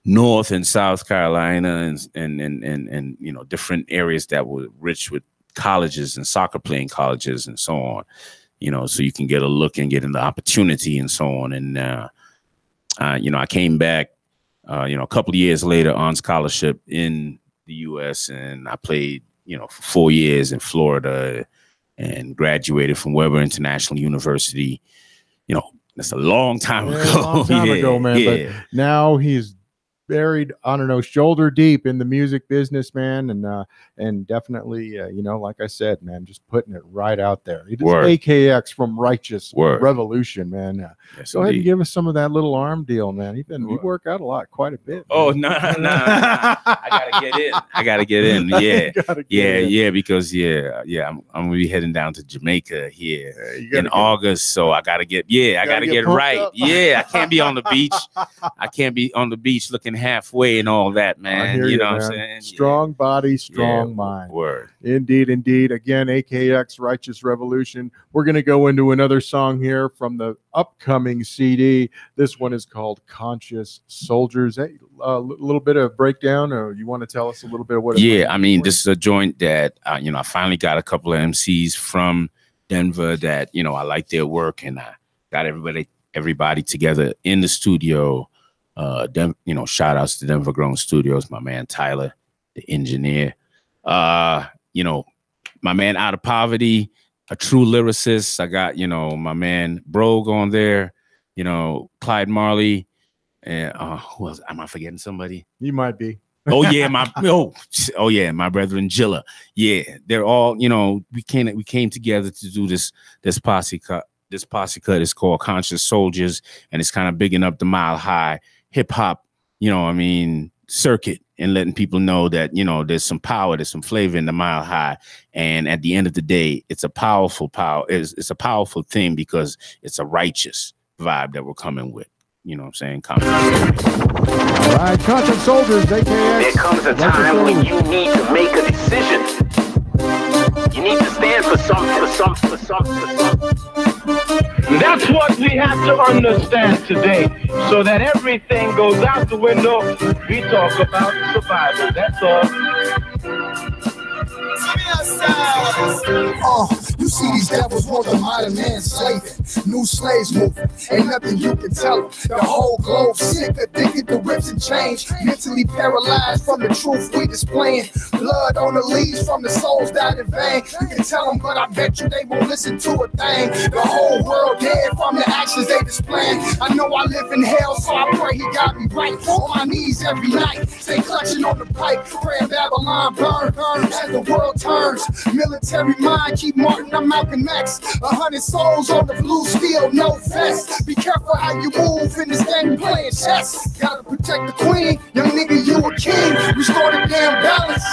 North and South Carolina and you know, different areas that were rich with colleges and soccer playing colleges and so on, you know, so you can get a look and get an opportunity and so on. And you know, I came back you know, a couple of years later on scholarship in the U.S. and I played, you know, for 4 years in Florida and graduated from Weber International University. You know, that's a long time ago. A long time ago, man. Yeah. But now he's buried, I don't know, shoulder deep in the music business, man, and definitely, you know, like I said, man, just putting it right out there. It is AKX from Righteous Revolution, man. Yes, go ahead and give us some of that little arm deal, man. You work out quite a bit. Man. Oh no, I gotta get in. Yeah, because I'm gonna be heading down to Jamaica here in August, so I gotta get right. Up. Yeah, I can't be on the beach. I can't be on the beach looking halfway and all that, man. You know what I'm saying? Strong body, strong mind. Word. Indeed. Again, AKX Righteous Revolution. We're going to go into another song here from the upcoming CD. This one is called Conscious Soldiers. Hey, a little bit of breakdown, or you want to tell us a little bit of what? Yeah, I mean, this is a joint that you know, I finally got a couple of MCs from Denver that, you know, I like their work, and I got everybody together in the studio. You know, shout outs to Denver Grown Studios, my man Tyler, the engineer. You know, my man Out of Poverty, a true lyricist. I got, you know, my man Brogue on there, you know, Clyde Marley, and who else? Am I forgetting somebody? You might be. Oh yeah, my my brethren Jilla. Yeah, they're all, you know, we came together to do this posse cut. This posse cut is called Conscious Soldiers, and it's kind of bigging up the Mile High hip hop, you know, I mean, circuit, and letting people know that, you know, there's some power, there's some flavor in the Mile High. And at the end of the day, it's a powerful it's a powerful thing because it's a righteous vibe that we're coming with. You know what I'm saying? All right, Conscious Soldiers, AKS. There comes a time when you need to make a decision. You need to stand for something. That's what we have to understand today, so that everything goes out the window. We talk about survival. That's all. You see these devils want the modern man slaving. New slaves moving, ain't nothing you can tell them. The whole globe sick, addicted to rips and change. Mentally paralyzed from the truth we displaying. Blood on the leaves from the souls died in vain. You can tell them, but I bet you they won't listen to a thing. The whole world dead from the actions they displaying. I know I live in hell, so I pray he got me right. On my knees every night, stay clutching on the pipe. Praying Babylon burn as the world turns. Military mind, keep Martin, I'm Malcolm X. 100 souls on the blue steel, no vest. Be careful how you move in this game, playing chess. Gotta protect the queen, young nigga, you a king. Restore the damn balance.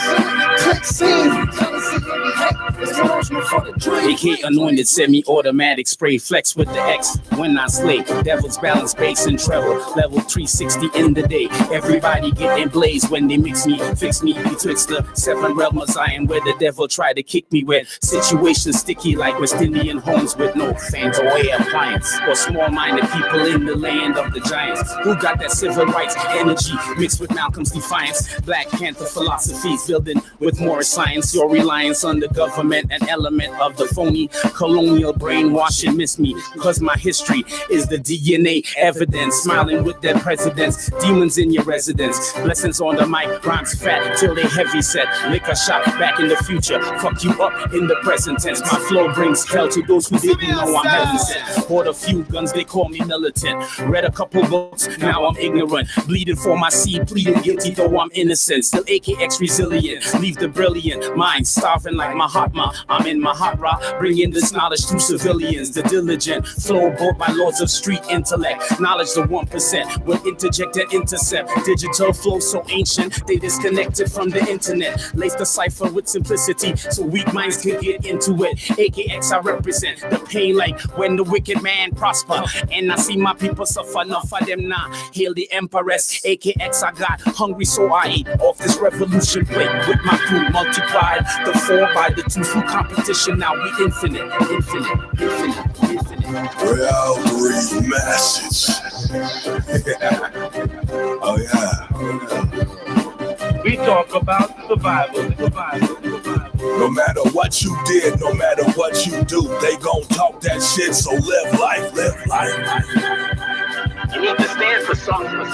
Click scene, jealousy in the hate. It's emotional for the dream. AK anointed semi-automatic spray, flex with the X when I slay. Devils balance bass and treble, level 360 in the day. Everybody getting blazed when they mix me, fix me betwixt the 7 realm of Zion, where the devil try to kick me with situations sticky like West Indian homes with no fans or air appliance, or small-minded people in the land of the giants who got that civil rights energy mixed with Malcolm's defiance. Black Panther philosophies building with more science. Your reliance on the government, an element of the phony colonial brainwashing. Miss me cause my history is the DNA evidence. Smiling with their presidents, demons in your residence. Blessings on the mic, rhymes fat till they heavy set. Lick a shot back in the future, fuck you up in the present tense. My flow brings hell to those who didn't know I'm heaven sent. Bought a few guns, they call me militant. Read a couple books, now I'm ignorant. Bleeding for my seed, pleading guilty though I'm innocent. Still AKX resilient, leave the brilliant mind starving like Mahatma. I'm in Mahatma, bringing this knowledge to civilians. The diligent flow bought by lords of street intellect. Knowledge the 1% will interject and intercept. Digital flow so ancient, they disconnected from the internet. Lace the cipher with simplicity so weak minds can get into it. AKX I represent the pain like when the wicked man prosper. And I see my people suffer, enough of them now. Hail the Empress, AKX I got hungry so I ate off this revolution plate with my crew multiplied. The 4 by the 2 through competition, now we infinite. Real 3 message. Oh yeah. We talk about survival. No matter what you did, no matter what you do, they gon' talk that shit, so live life. You need to stand for something.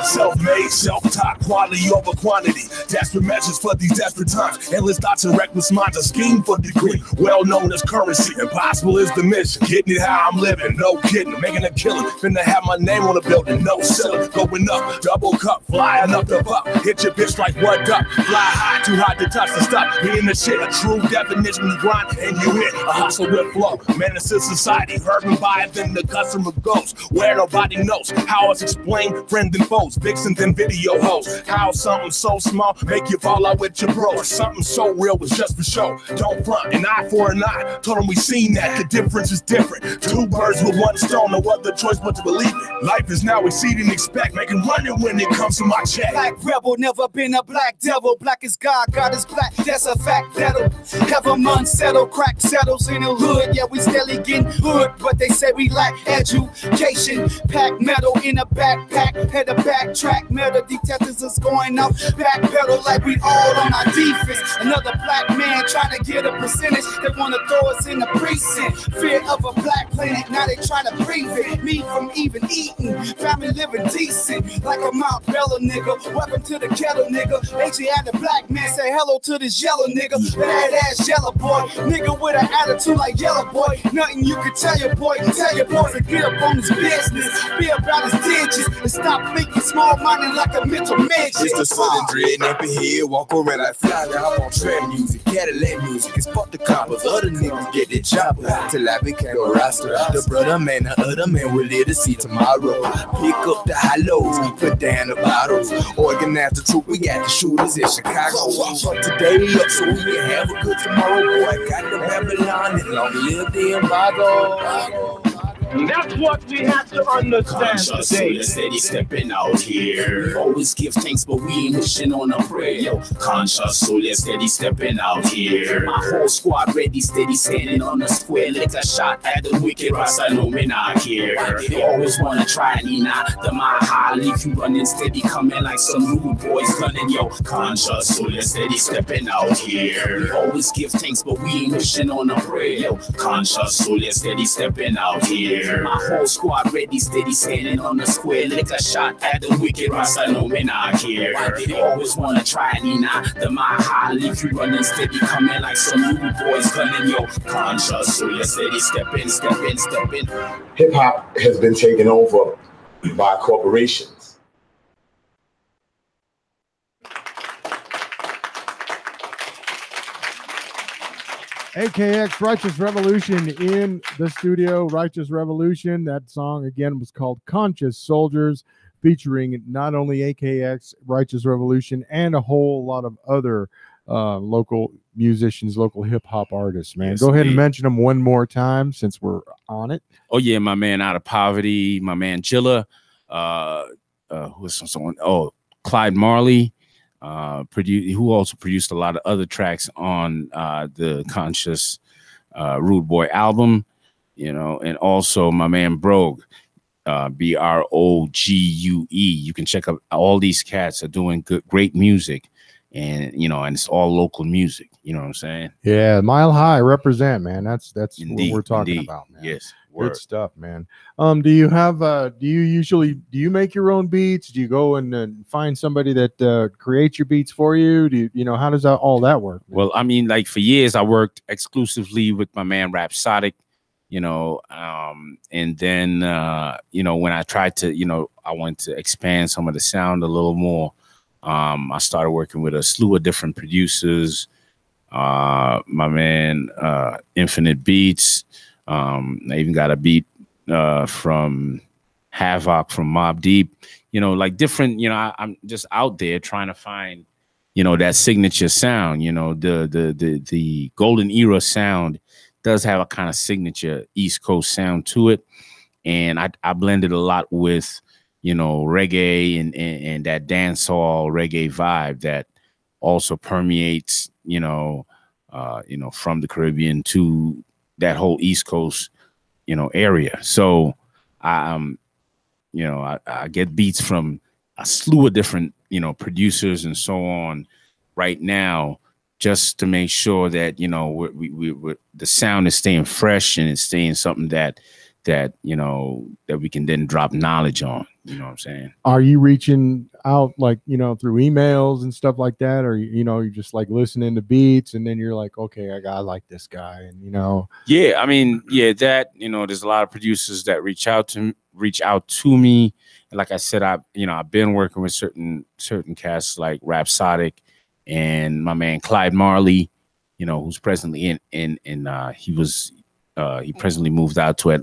Self-made, self-taught, quality over quantity. Desperate measures for these desperate times. Endless thoughts and reckless minds, a scheme for degree. Well known as currency, impossible is the mission. Getting it how I'm living, no kidding. Making a killing, finna have my name on the building, no ceiling. Going up, double cup, flying up the buck. Hit your bitch like what up? Fly high, too hot to touch the stuff. Being the shit, a true definition. You grind and you hit a hustle with flow. Menace to society, heard and by it, then the customer goes where nobody knows. How it's explained, friends and foes, vixens and video hoes. How something so small make you fall out with your bro. Something so real was just for show. Don't front, an eye for an eye. Told them we seen that, the difference is different. 2 birds with 1 stone, no other choice but to believe it. Life is now exceeding expect, making running when it comes to my check. Black rebel, never been a black devil. Black is God, God is black, that's a fact that'll have them unsettled. Crack settles in the hood, yeah we steadily getting hood, but they say we lack education. Pack metal in a backpack, had a backtrack. Metal detectors is going off, backpedal like we all on our defense. Another black man trying to get a percentage. They want to throw us in the precinct. Fear of a black planet, now they trying to prevent me from even eating. Family living decent, like a Mount Bella nigga. Welcome to the kettle nigga. AJ and the black man say hello to this yellow nigga. Badass yellow boy, nigga with an attitude like yellow boy. Nothing you can tell your boy, tell your boy to get up on his business, be about his digits, and stop thinking small minded like a mental midget. It's the southern dread, nappy head, walk around like fly. Now I'm on trap music, Cadillac music. It's fuck the coppers, other niggas get their chopper. Till I became a roster. The brother man, the other man will live to see tomorrow. Pick up the high lows, put down the bottles. Organize the troop, we got the shooters in Chicago. Fuck today up so we can have a good tomorrow. Boy, got the Babylon and long live the embargo. That's what we have to understand today. Steady stepping out here. Always give thanks, but we ain't wishing on a prayer. Yo, conscious soul, steady stepping out here. My whole squad ready, steady standing on the square. Like a shot at the wicked Rasta, no me not here. They always wanna try Nina, the Maha, leave you running steady, coming like some rude boys gunning. Yo, conscious soul, steady stepping out here. Always give thanks, but we ain't wishing on a prayer. Yo, conscious soul, steady stepping out here. My whole squad ready, steady standing on the square. Like a shot at the wicked Rasta, no me not here. They always wanna try Nina, the Maha, leave you running steady, coming like some rude boys gunning. Yo, conscious, so you steady stepping. Hip hop has been taken over by corporations. AKX Righteous Revolution in the studio. Righteous Revolution. That song again was called Conscious Soldiers, featuring not only AKX Righteous Revolution and a whole lot of other local musicians, local hip hop artists. Man, Yes, go ahead and indeed. mention them one more time since we're on it. Oh yeah, my man Out of Poverty, my man Jilla, who's someone? Oh, Clyde Marley, who also produced a lot of other tracks on the Conscious Rude Boy album, you know, and also my man Brogue, Brogue. You can check out all these cats are doing great music, and you know, and it's all local music. You know what I'm saying? Yeah, Mile High represent, man. That's Indeed, what we're talking indeed. about, man. Yes, Good word. stuff, man. Do you have do you make your own beats? Do you go and find somebody that creates your beats for you? Do you know, how does all that work, man? Well, I mean, like for years I worked exclusively with my man Rhapsodic, you know, and then you know, when I tried to, you know, I wanted to expand some of the sound a little more. I started working with a slew of different producers. My man Infinite Beats. I even got a beat from Havoc from Mobb Deep. You know, like different. You know, I'm just out there trying to find, you know, that signature sound. You know, the golden era sound does have a kind of signature East Coast sound to it, and I blended a lot with, you know, reggae and that dancehall reggae vibe that also permeates, you know, from the Caribbean to that whole East Coast, you know, area. So you know, I get beats from a slew of different, you know, producers and so on right now, just to make sure that, you know, the sound is staying fresh and it's staying something that you know, that we can then drop knowledge on. You know what I'm saying? Are you reaching out, like, you know, through emails and stuff like that, or you know, you're just like listening to beats and then you're like, okay, I like this guy, and you know? Yeah, I mean, yeah, that, you know, there's a lot of producers that reach out to me, and like I said, I've been working with certain cats like Rhapsodic and my man Clyde Marley, you know, who's presently he presently moved out to the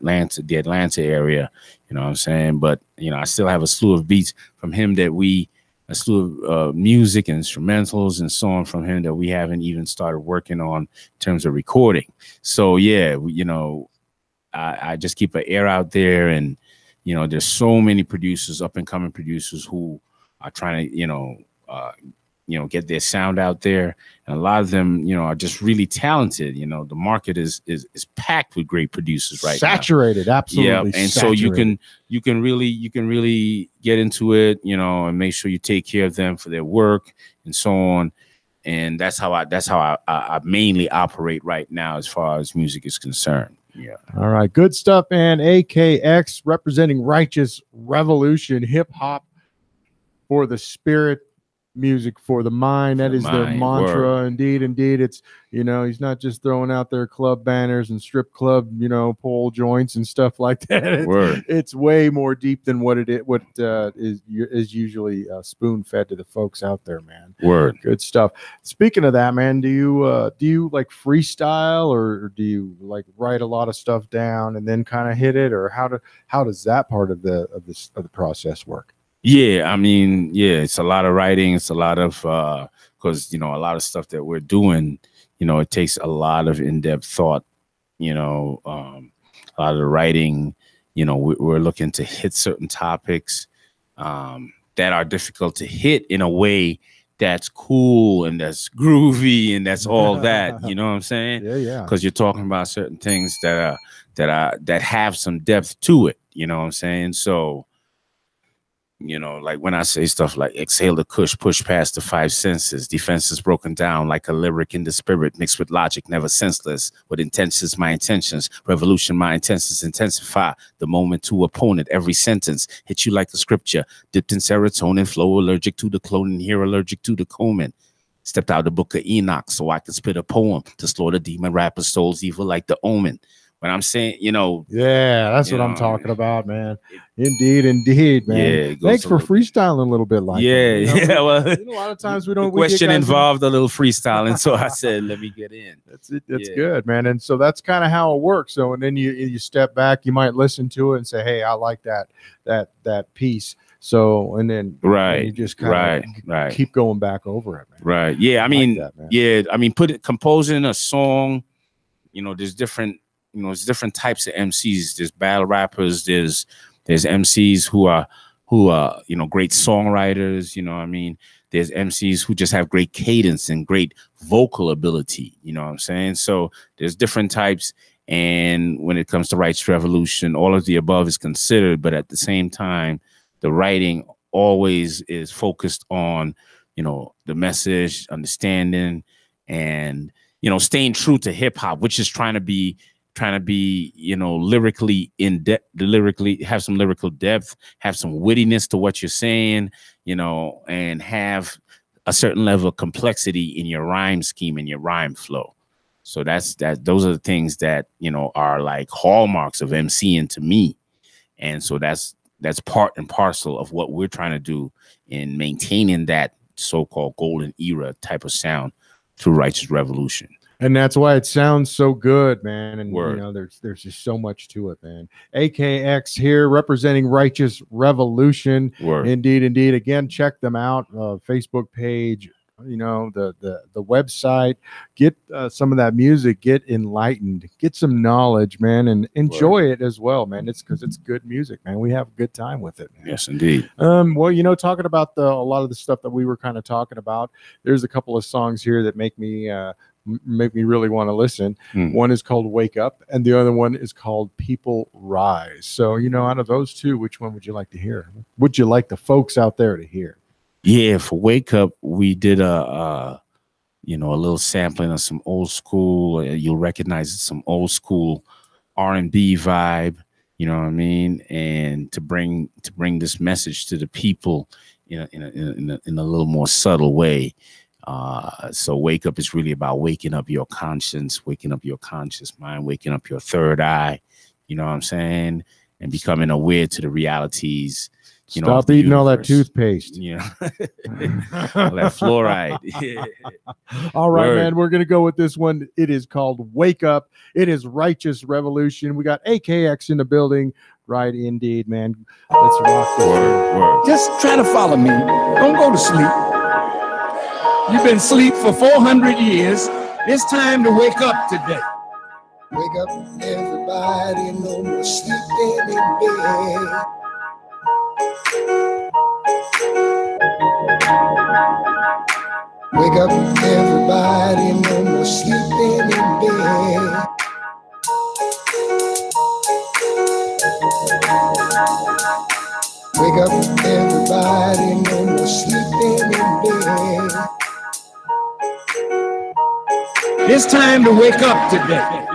Atlanta area, you know what I'm saying? But, you know, I still have a slew of beats from him a slew of music and instrumentals and so on from him that we haven't even started working on in terms of recording. So, yeah, you know, I just keep an ear out there, and, you know, there's so many producers, up and coming producers who are trying to, you know, get their sound out there, and a lot of them, you know, are just really talented. You know, the market is packed with great producers right now. Saturated, absolutely. Yeah, and saturated. So you can really get into it, you know, and make sure you take care of them for their work and so on. And that's how I mainly operate right now as far as music is concerned. Yeah. All right, good stuff, man. AKX representing Righteous Revolution, hip hop for the spirit. music for the mind. That is their mantra. Word. Indeed. It's, you know, he's not just throwing out their club banners and strip club, you know, pole joints and stuff like that. It's way more deep than what is usually spoon fed to the folks out there, man. Word. Good stuff. Speaking of that, man, do you like freestyle, or do you like write a lot of stuff down and then kind of hit it, or how does that part of the process work? Yeah, I mean, it's a lot of writing. It's a lot of because, you know, a lot of stuff that we're doing, you know, it takes a lot of in-depth thought. You know, a lot of the writing. You know, we're looking to hit certain topics that are difficult to hit in a way that's cool and that's groovy and that's all that. You know what I'm saying? Yeah. Because you're talking about certain things that have some depth to it. You know what I'm saying? So, you know, like when I say stuff like exhale the kush, push past the five senses, defenses broken down like a lyric in the spirit, mixed with logic, never senseless. With intentions, my intentions, revolution, my intentions, intensify the moment to opponent. Every sentence hit you like a scripture, dipped in serotonin, flow allergic to the cloning, here allergic to the comen. Stepped out the book of Enoch so I could spit a poem to slaughter demon rappers, souls evil like the omen. When I'm saying, you know, that's what I'm talking about, man. Indeed, man. Yeah, thanks for freestyling a little bit, like that, you know? Well, a lot of times we don't. The question involved a little freestyling, so I said, let me get in. That's it. That's good, man. And so that's kind of how it works. So, and then you step back, you might listen to it and say, hey, I like that piece. So, and then you just kind of keep going back over it, man. Right. Yeah. I mean, composing a song, you know, there's different types of MCs. There's battle rappers. There's MCs who are you know, great songwriters. You know what I mean? There's MCs who just have great cadence and great vocal ability. You know what I'm saying? So there's different types. And when it comes to Righteous Revolution, all of the above is considered. But at the same time, the writing always is focused on, you know, the message, understanding, and, you know, staying true to hip hop, which is trying to be, you know, lyrically in depth, lyrically have some lyrical depth, have some wittiness to what you're saying, you know, and have a certain level of complexity in your rhyme scheme and your rhyme flow. So those are the things that, you know, are like hallmarks of MCing to me. And so that's part and parcel of what we're trying to do in maintaining that so-called golden era type of sound through Righteous Revolution. And that's why it sounds so good, man. And you know, there's just so much to it, man. AKX here representing Righteous Revolution. Indeed. Again, check them out. Facebook page, you know, the website. Get some of that music. Get enlightened. Get some knowledge, man, and enjoy it as well, man. It's because it's good music, man. We have a good time with it, man. Yes, indeed. Well, you know, talking about a lot of the stuff that we were kind of talking about, there's a couple of songs here that make me really want to listen. One is called Wake Up, and the other one is called People Rise. So, you know, out of those two, which one would you like to hear? Would you like the folks out there to hear? Yeah, for Wake Up, we did a little sampling of some old school. You'll recognize it, some old school R&B vibe. You know what I mean? And to bring this message to the people in a little more subtle way. So Wake Up is really about waking up your conscience, waking up your conscious mind, waking up your third eye. You know what I'm saying? And becoming aware to the realities. You know, stop eating all that toothpaste. Yeah, all that fluoride. Yeah. All right, man. We're gonna go with this one. It is called Wake Up. It is Righteous Revolution. We got AKX in the building. Right, indeed, man. Let's rock this. Word. Just try to follow me. Don't go to sleep. You've been asleep for 400 years. It's time to wake up today. Wake up, everybody. No more sleeping in bed. Wake up, everybody, no more sleeping in bed. Wake up, everybody, no more sleeping in bed. It's time to wake up today.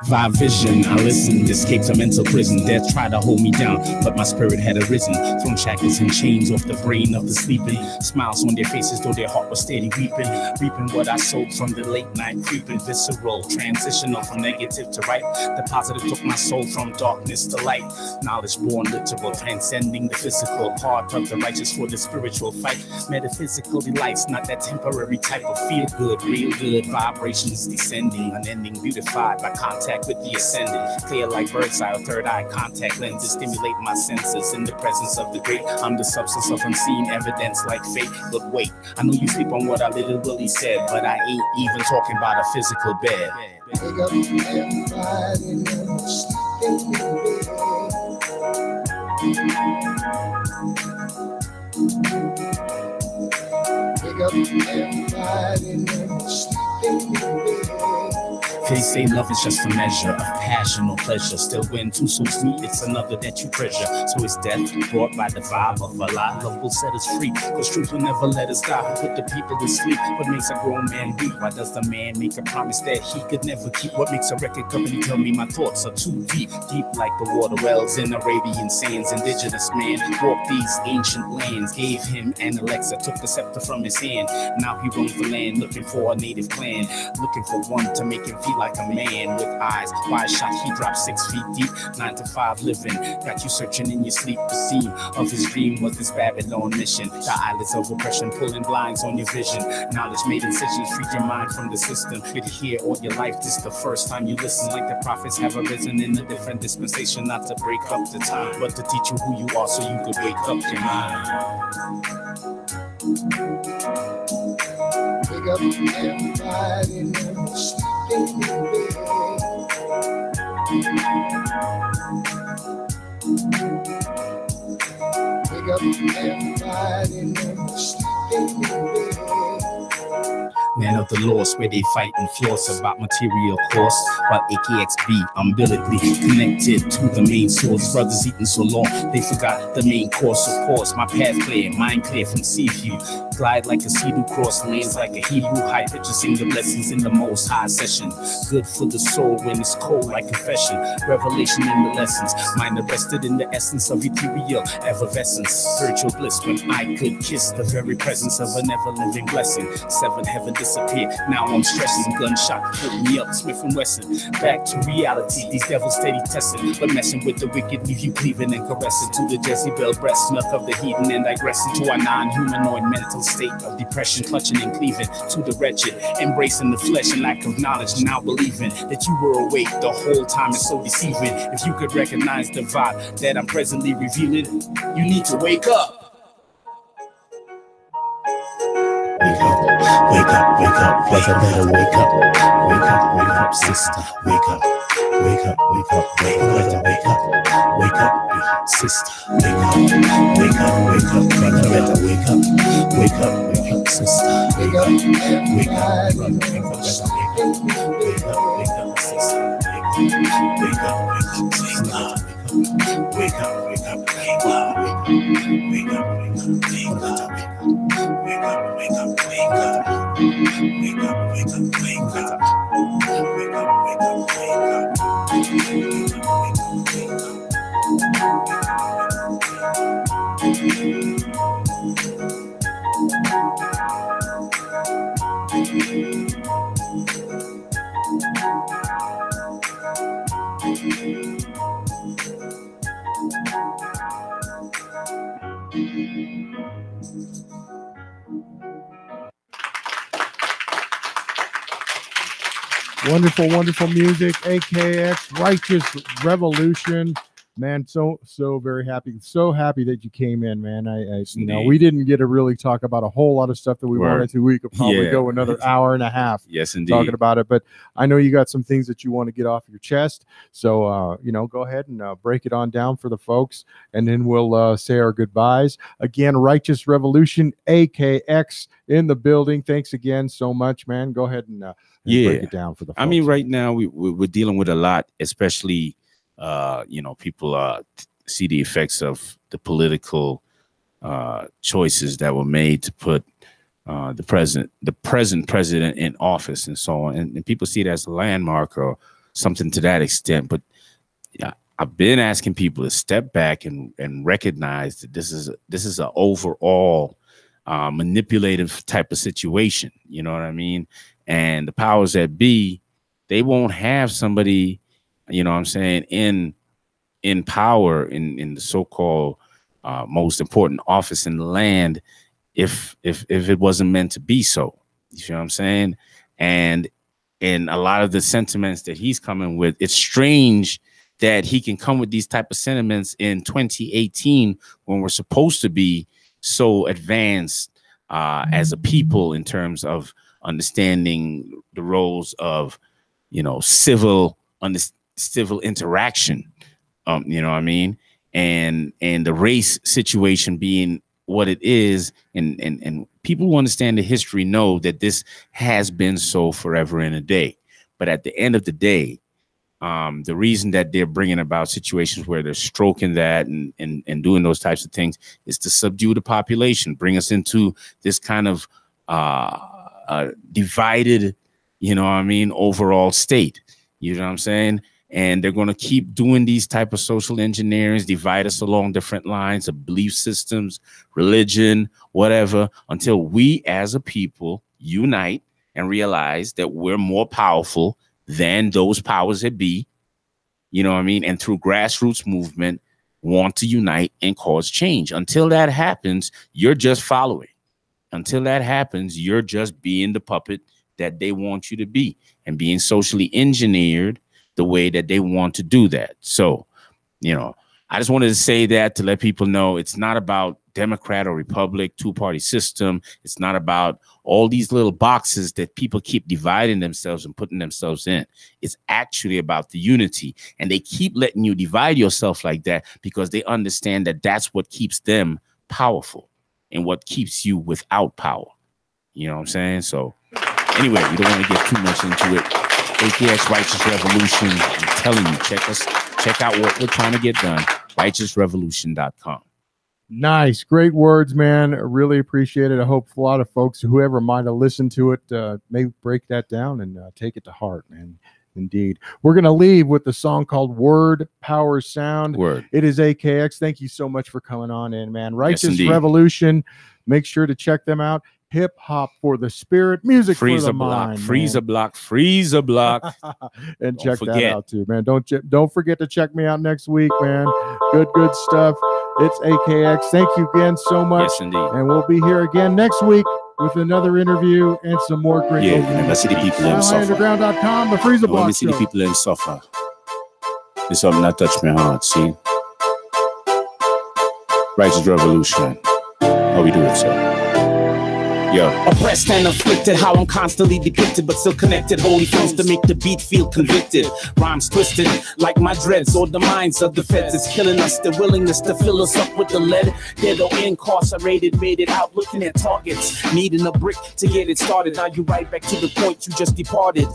Vibe vision, I listened, escaped a mental prison. Death tried to hold me down, but my spirit had arisen. Thrown shackles and chains off the brain of the sleeping. Smiles on their faces, though their heart was steady weeping. Reaping what I sowed from the late night creeping. Visceral, transitional from negative to right. The positive took my soul from darkness to light. Knowledge born literal, transcending the physical. Part of the righteous for the spiritual fight. Metaphysical delights, not that temporary type of feel good. Real good vibrations descending, unending, beautified by contact with the ascendant. Clear like bird's eye or third eye contact lenses stimulate my senses in the presence of the great. I'm the substance of unseen evidence like fate. But wait, I know you sleep on what I little Willie said, but I ain't even talking about a physical bed. Wake up everybody and sleep in the bed. Wake up everybody and sleep in the bed. They say love is just a measure of passion or pleasure. Still, when two souls meet, it's another that you treasure. So is death brought by the vibe of a lie? Love will set us free, cause truth will never let us die. Put the people to sleep. What makes a grown man weep? Why does the man make a promise that he could never keep? What makes a record company tell me my thoughts are too deep? Deep like the water wells in Arabian sands. Indigenous man walked these ancient lands. Gave him an Alexa, took the scepter from his hand. Now he roams the land looking for a native clan. Looking for one to make him feel like a man with eyes wide shot. He dropped 6 feet deep, 9 to 5 living. Got you searching in your sleep. The theme of his dream was this Babylon mission. The eyelids of oppression pulling blinds on your vision. Knowledge made incisions, freed your mind from the system. You'd hear all your life, this the first time you listen. Like the prophets have arisen in a different dispensation. Not to break up the time, but to teach you who you are so you could wake up your mind. Wake up everybody and sleep in the bed. Wake up everybody and sleep in the bed. Man of the lost, where they fight and floss about material cost. While AKXB umbilically connected to the main source. Brothers eating so long, they forgot the main course. Of course, my path clear, mind clear from sea view. Glide like a sea cross lanes like a Hebrew high pitcher. Sing the blessings in the most high session. Good for the soul when it's cold like confession. Revelation in the lessons. Mind arrested in the essence of ethereal effervescence. Spiritual bliss when I could kiss the very presence of a never-living blessing. Seven heaven disappear. Now I'm stressing. Gunshot put me up, Smith and Wesson. Back to reality. These devils steady testing, but messing with the wicked leave you cleaving and caressing to the Jezebel breast milk of the heathen and digressing to a non-humanoid mental state of depression, clutching and cleaving to the wretched, embracing the flesh and lack of knowledge. Now believing that you were awake the whole time is so deceiving. If you could recognize the vibe that I'm presently revealing, you need to wake up. Wake up, wake up, wake up, wake up, better wake up. Wake up, sister, wake up. Wake up, wake up, wake up, wake up, sister. Wake up, better wake up, sister. Wake up, wake up, sister. Wake up, sister. Wake up, sister. Wake up, wake up, wake up, wake up, wake up, wake up, wake up, wake up, wake up, wake up, wake up, wake up, wake up, wake up, wake up, Wonderful, wonderful music. AKX, Righteous Revolution. Man, so very happy. So happy that you came in, man. I you know, we didn't get to really talk about a whole lot of stuff that we wanted to. We could probably go another hour and a half. Yes, indeed. Talking about it, but I know you got some things that you want to get off your chest. So, you know, go ahead and break it on down for the folks, and then we'll say our goodbyes. Again, Righteous Revolution, AKX in the building. Thanks again so much, man. Go ahead and break it down for the folks. I mean, right now we're dealing with a lot, especially you know, people see the effects of the political choices that were made to put the present president in office and so on, and people see it as a landmark or something to that extent. But yeah, I've been asking people to step back and recognize that this is an overall manipulative type of situation. You know what I mean? And the powers that be, they won't have somebody, you know what I'm saying, in power in the so-called most important office in the land if it wasn't meant to be so. You know what I'm saying? And a lot of the sentiments that he's coming with, it's strange that he can come with these type of sentiments in 2018 when we're supposed to be so advanced as a people in terms of understanding the roles of, you know, civil interaction. You know what I mean? And the race situation being what it is, and people who understand the history know that this has been so forever and a day. But at the end of the day, the reason that they're bringing about situations where they're stroking that and doing those types of things is to subdue the population, bring us into this kind of divided, you know what I mean, overall state. You know what I'm saying? And they're going to keep doing these type of social engineering, divide us along different lines of belief systems, religion, whatever, until we as a people unite and realize that we're more powerful than those powers that be, you know what I mean? And through grassroots movement, want to unite and cause change. Until that happens, you're just following. Until that happens, you're just being the puppet that they want you to be and being socially engineered the way that they want to do that. So, you know, I just wanted to say that to let people know it's not about Democrat or Republic, two-party system. It's not about all these little boxes that people keep dividing themselves and putting themselves in. It's actually about the unity. And they keep letting you divide yourself like that because they understand that that's what keeps them powerful and what keeps you without power. You know what I'm saying? So anyway, we don't want to get too much into it. AKX Righteous Revolution. I'm telling you, check out what we're trying to get done. RighteousRevolution.com. Nice. Great words, man. I really appreciate it. I hope a lot of folks, whoever might have listened to it, may break that down and take it to heart, man. Indeed. We're going to leave with the song called Word Power Sound. Word. It is AKX. Thank you so much for coming on in, man. Righteous yes, Revolution. Make sure to check them out. Hip hop for the spirit, music Freeza for the Block, mind. Freeza Block, Freeza Block. And check that out too, man. Don't forget to check me out next week, man. Good stuff. It's AKX. Thank you again so much. Yes, indeed. And we'll be here again next week with another interview and some more great. Yeah, let's see the people in suffer. Underground.com, the Freeza Block. Let me see the people in suffer. This something that touched my heart. See, Righteous Revolution. How we do it, sir? Yo. Oppressed and afflicted, how I'm constantly depicted, but still connected. Holy friends to make the beat feel convicted. Rhymes twisted like my dreads or the minds of the feds. It's killing us, the willingness to fill us up with the lead. Dead or incarcerated, made it out looking at targets. Needing a brick to get it started. Now you right back to the point you just departed.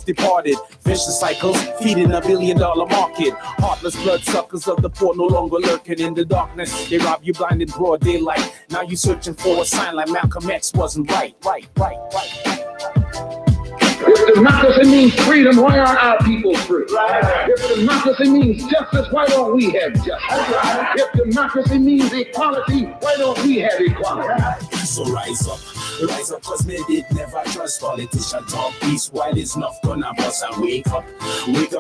Vicious cycles, feeding $1 billion market. Heartless bloodsuckers of the poor no longer lurking in the darkness. They rob you blind in broad daylight. Now you searching for a sign like Malcolm X wasn't right. If democracy means freedom, why aren't our people free? If democracy means justice, why don't we have justice? If democracy means equality, why don't we have equality? So rise up, cause me did never trust politician talk peace while it's not gonna bust and wake up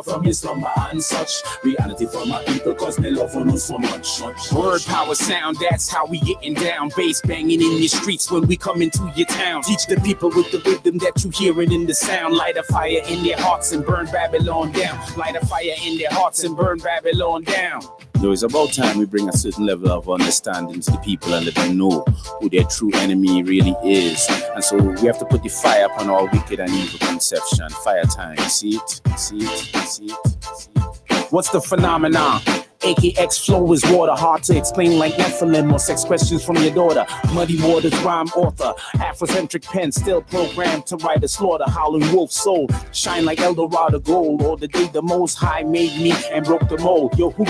from your slumber and such. Reality for my people, cause me love for no so much. Word power sound, that's how we getting down. Bass banging in your streets when we come into your town. Teach the people with the rhythm that you hearing in the sound. Light a fire in their hearts and burn Babylon down. Light a fire in their hearts and burn Babylon down. So it's about time we bring a certain level of understanding to the people and let them know who their true enemy really is. And so we have to put the fire upon all wicked and evil conception. Fire time. See it? See it? See it? See it? What's the phenomenon? AKX flow is water, hard to explain like Nephilim or sex questions from your daughter. Muddy waters, rhyme author, Afrocentric pen still programmed to write a slaughter. Howling wolf soul, shine like El Dorado gold. Or the day the Most High made me and broke the mold. Yo, who